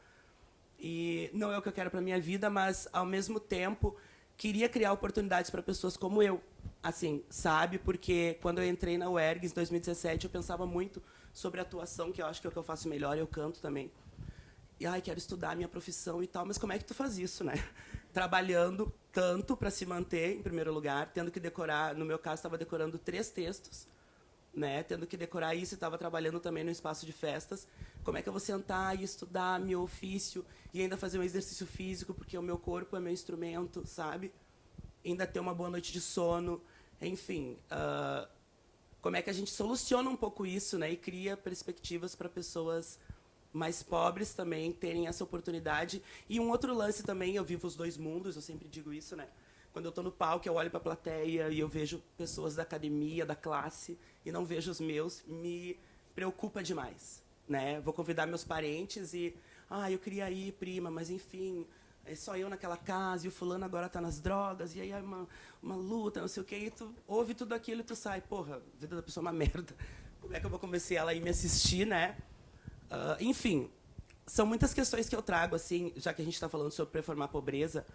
[SPEAKER 12] E não é o que eu quero para a minha vida, mas, ao mesmo tempo, queria criar oportunidades para pessoas como eu. Assim, sabe? Porque quando eu entrei na UERGS em 2017, eu pensava muito sobre a atuação, que eu acho que é o que eu faço melhor, eu canto também. E, quero estudar a minha profissão e tal, mas como é que tu faz isso, né? Trabalhando tanto para se manter, em primeiro lugar, tendo que decorar, no meu caso, estava decorando 3 textos, né? Tendo que decorar isso e estava trabalhando também no espaço de festas. Como é que eu vou sentar e estudar meu ofício e ainda fazer um exercício físico, porque o meu corpo é meu instrumento, sabe? Ainda ter uma boa noite de sono, enfim. Como é que a gente soluciona um pouco isso, né? E cria perspectivas para pessoas mais pobres também terem essa oportunidade. E um outro lance também, eu vivo os 2 mundos, eu sempre digo isso, né? Quando eu estou no palco, eu olho para a plateia e eu vejo pessoas da academia, da classe, e não vejo os meus, me preocupa demais, né? Vou convidar meus parentes e, eu queria ir, prima, mas enfim, é só eu naquela casa, e o fulano agora está nas drogas, e aí é uma luta, não sei o quê, e tu ouve tudo aquilo e tu sai, porra, a vida da pessoa é uma merda. Como é que eu vou convencer ela a ir me assistir, né? Enfim, são muitas questões que eu trago, assim, já que a gente está falando sobre performar a pobreza,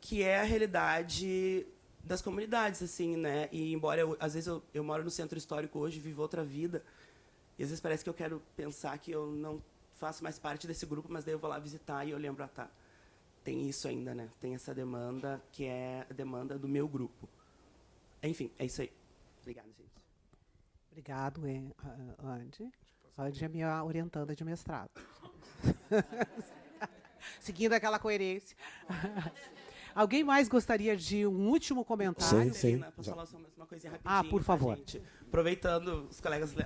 [SPEAKER 12] que é a realidade das comunidades, assim, né? E embora às vezes eu moro no centro histórico hoje, vivo outra vida, e às vezes parece que eu quero pensar que eu não faço mais parte desse grupo, mas daí eu vou lá visitar e eu lembro, tem isso ainda, né? Tem essa demanda que é a demanda do meu grupo. Enfim, é isso aí. Obrigado, gente.
[SPEAKER 11] Obrigado, Andy. Andy é minha orientanda de mestrado. Seguindo aquela coerência. Alguém mais gostaria de um último comentário?
[SPEAKER 13] Sim.
[SPEAKER 12] Posso falar só uma coisinha rapidinho?
[SPEAKER 11] Por favor.
[SPEAKER 12] Gente? Aproveitando,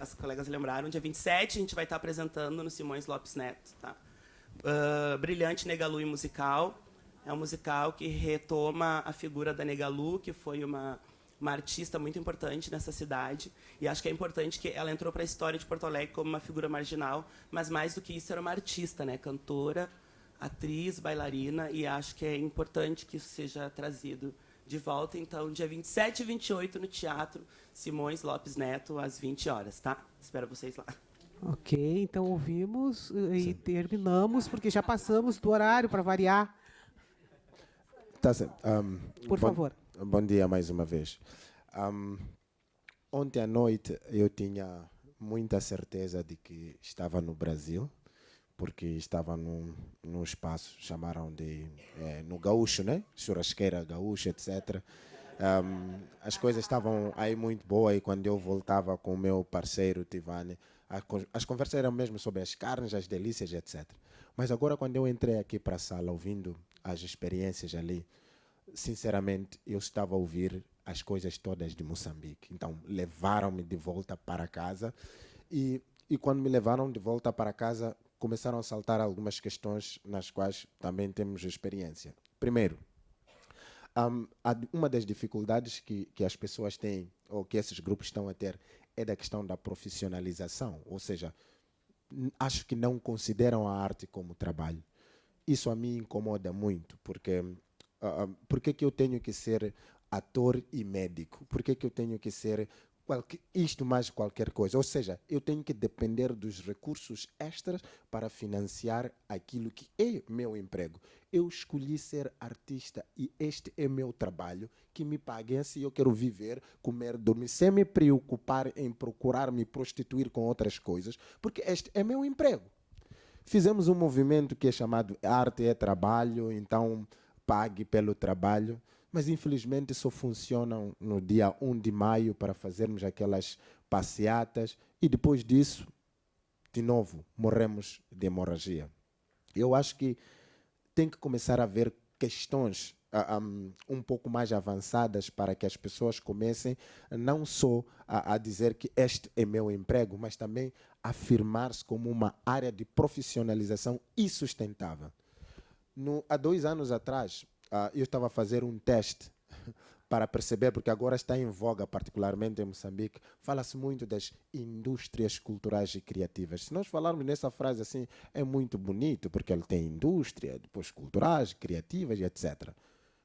[SPEAKER 12] as colegas lembraram, dia 27 a gente vai estar apresentando no Simões Lopes Neto. Tá? Brilhante Negalu musical. É um musical que retoma a figura da Negalu, que foi uma artista muito importante nessa cidade. E acho que é importante que ela entrou para a história de Porto Alegre como uma figura marginal, mas mais do que isso, era uma artista, né? Cantora, atriz, bailarina, e acho que é importante que isso seja trazido de volta. Então, dia 27 e 28 no Teatro Simões Lopes Neto, às 20 horas, tá? Espero vocês lá.
[SPEAKER 11] Ok, então ouvimos e terminamos, porque já passamos do horário para variar.
[SPEAKER 13] Tá certo.
[SPEAKER 11] Por favor.
[SPEAKER 13] Bom dia mais uma vez. Ontem à noite eu tinha muita certeza de que estava no Brasil, porque estava num espaço, chamaram de, no Gaúcho, né? Churrasqueira Gaúcho, etc. As coisas estavam aí muito boas e quando eu voltava com o meu parceiro Tivane, as conversas eram mesmo sobre as carnes, as delícias, etc. Mas agora quando eu entrei aqui para a sala ouvindo as experiências ali, sinceramente eu estava a ouvir as coisas todas de Moçambique. Então levaram-me de volta para casa e quando me levaram de volta para casa começaram a saltar algumas questões nas quais também temos experiência. Primeiro, uma das dificuldades que as pessoas têm, ou que esses grupos estão a ter, é da questão da profissionalização. Ou seja, acho que não consideram a arte como trabalho. Isso a mim incomoda muito, porque por que eu tenho que ser ator e médico? Por que eu tenho que ser isto mais qualquer coisa? Ou seja, eu tenho que depender dos recursos extras para financiar aquilo que é meu emprego. Eu escolhi ser artista e este é meu trabalho, que me paguem assim eu quero viver, comer, dormir, sem me preocupar em procurar me prostituir com outras coisas, porque este é meu emprego. Fizemos um movimento que é chamado Arte é Trabalho, então pague pelo trabalho. Mas, infelizmente, só funcionam no dia 1 de maio para fazermos aquelas passeatas e, depois disso, de novo, morremos de hemorragia. Eu acho que tem que começar a haver questões um pouco mais avançadas para que as pessoas comecem não só a dizer que este é meu emprego, mas também afirmar-se como uma área de profissionalização e sustentável. Há 2 anos atrás, eu estava a fazer um teste para perceber, porque agora está em voga, particularmente em Moçambique, fala-se muito das indústrias culturais e criativas. Se nós falarmos nessa frase assim, é muito bonito, porque ele tem indústria, depois culturais, criativas e etc.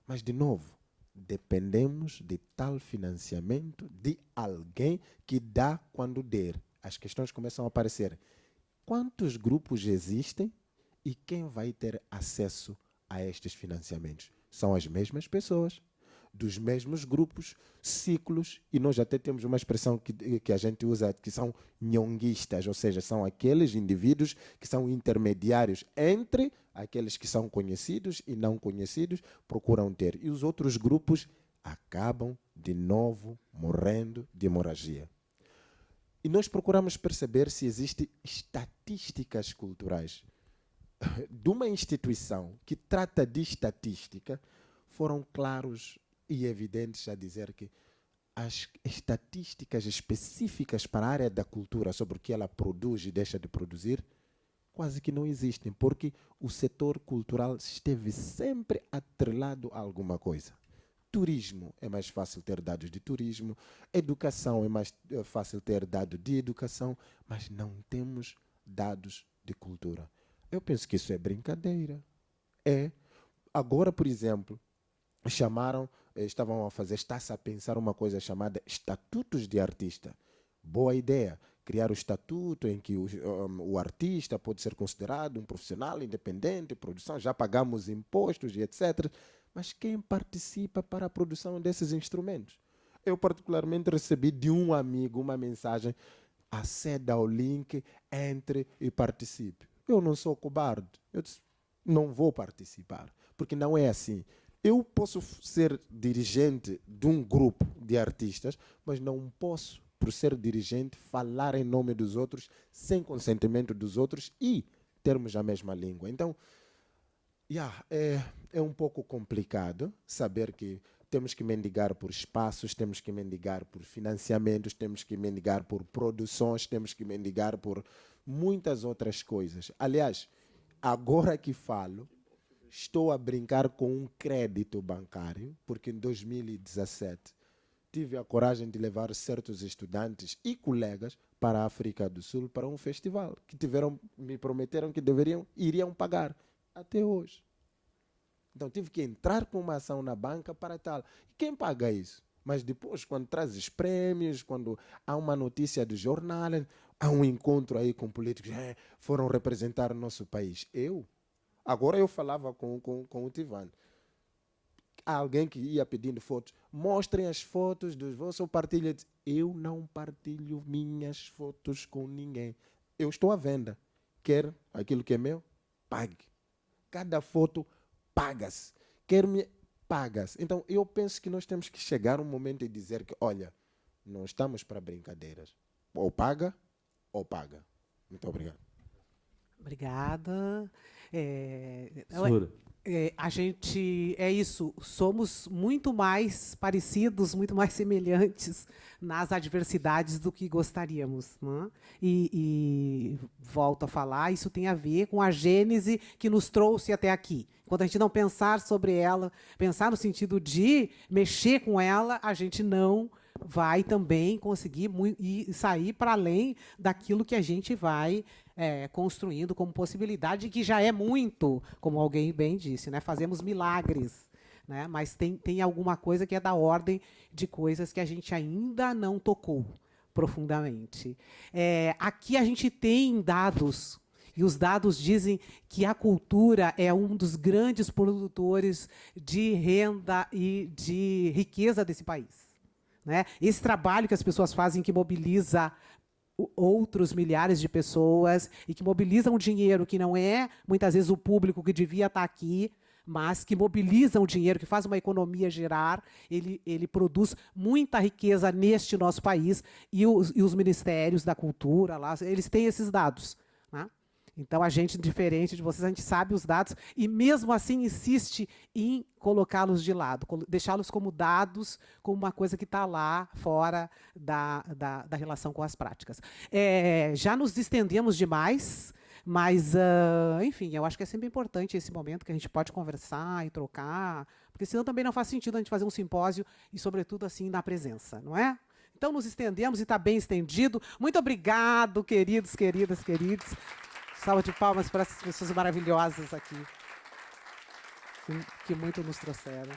[SPEAKER 13] Mas, de novo, dependemos de tal financiamento de alguém que dá quando der. As questões começam a aparecer. Quantos grupos existem e quem vai ter acesso a estes financiamentos? São as mesmas pessoas, dos mesmos grupos, ciclos, e nós até temos uma expressão que a gente usa, que são nhonguistas, ou seja, são aqueles indivíduos que são intermediários entre aqueles que são conhecidos e não conhecidos, procuram ter. E os outros grupos acabam, de novo, morrendo de hemorragia. E nós procuramos perceber se existem estatísticas culturais de uma instituição que trata de estatística. Foram claros e evidentes a dizer que as estatísticas específicas para a área da cultura sobre o que ela produz e deixa de produzir quase que não existem, porque o setor cultural esteve sempre atrelado a alguma coisa. Turismo, é mais fácil ter dados de turismo, educação, é mais fácil ter dados de educação, mas não temos dados de cultura. Eu penso que isso é brincadeira. Agora, por exemplo, está-se a pensar uma coisa chamada estatutos de artista. Boa ideia, criar o estatuto em que o artista pode ser considerado um profissional independente, produção, já pagamos impostos e etc. Mas quem participa para a produção desses instrumentos? Eu particularmente recebi de um amigo uma mensagem: aceda ao link, entre e participe. Eu não sou cobarde. Eu disse, não vou participar, porque não é assim. Eu posso ser dirigente de um grupo de artistas, mas não posso por ser dirigente, falar em nome dos outros, sem consentimento dos outros e termos a mesma língua. Então, é um pouco complicado saber que temos que mendigar por espaços, temos que mendigar por financiamentos, temos que mendigar por produções, temos que mendigar por muitas outras coisas. Aliás, agora que falo, estou a brincar com um crédito bancário, porque em 2017 tive a coragem de levar certos estudantes e colegas para a África do Sul para um festival que me prometeram que iriam pagar até hoje. Então tive que entrar com uma ação na banca para tal. E quem paga isso? Mas depois, quando trazes prêmios, quando há uma notícia do jornal, há um encontro aí com políticos, foram representar o nosso país. Agora eu falava com o Tivan. Há alguém que ia pedindo fotos. Mostrem as fotos dos vossos partilhos. Eu não partilho minhas fotos com ninguém. Eu estou à venda. Quer aquilo que é meu? Pague. Cada foto paga-se. Paga-se. Então, eu penso que nós temos que chegar um momento e dizer que, olha, não estamos para brincadeiras. Ou paga, ou paga. Muito obrigado.
[SPEAKER 11] Obrigada. A gente é isso, somos muito mais parecidos, muito mais semelhantes nas adversidades do que gostaríamos, né? E volto a falar, isso tem a ver com a gênese que nos trouxe até aqui. Quando a gente não pensar sobre ela, pensar no sentido de mexer com ela, a gente não vai também conseguir sair para além daquilo que a gente vai construindo como possibilidade, que já é muito, como alguém bem disse, né? Fazemos milagres, né? Mas tem alguma coisa que é da ordem de coisas que a gente ainda não tocou profundamente. Aqui a gente tem dados, e os dados dizem que a cultura é um dos grandes produtores de renda e de riqueza desse país, né? Esse trabalho que as pessoas fazem, que mobiliza outros milhares de pessoas e que mobilizam dinheiro que não é, muitas vezes, o público que devia estar aqui, mas que mobilizam o dinheiro, que faz uma economia girar, ele produz muita riqueza neste nosso país, e os ministérios da cultura, lá, eles têm esses dados, né? Então, a gente, diferente de vocês, a gente sabe os dados e, mesmo assim, insiste em colocá-los de lado, deixá-los como dados, como uma coisa que está lá fora da relação com as práticas. Já nos estendemos demais, mas, enfim, eu acho que é sempre importante esse momento que a gente pode conversar e trocar, porque senão também não faz sentido a gente fazer um simpósio e, sobretudo, assim, na presença, não é? Então, nos estendemos e está bem estendido. Muito obrigado, queridos, queridas, queridos. Salva de palmas para essas pessoas maravilhosas aqui, que muito nos trouxeram.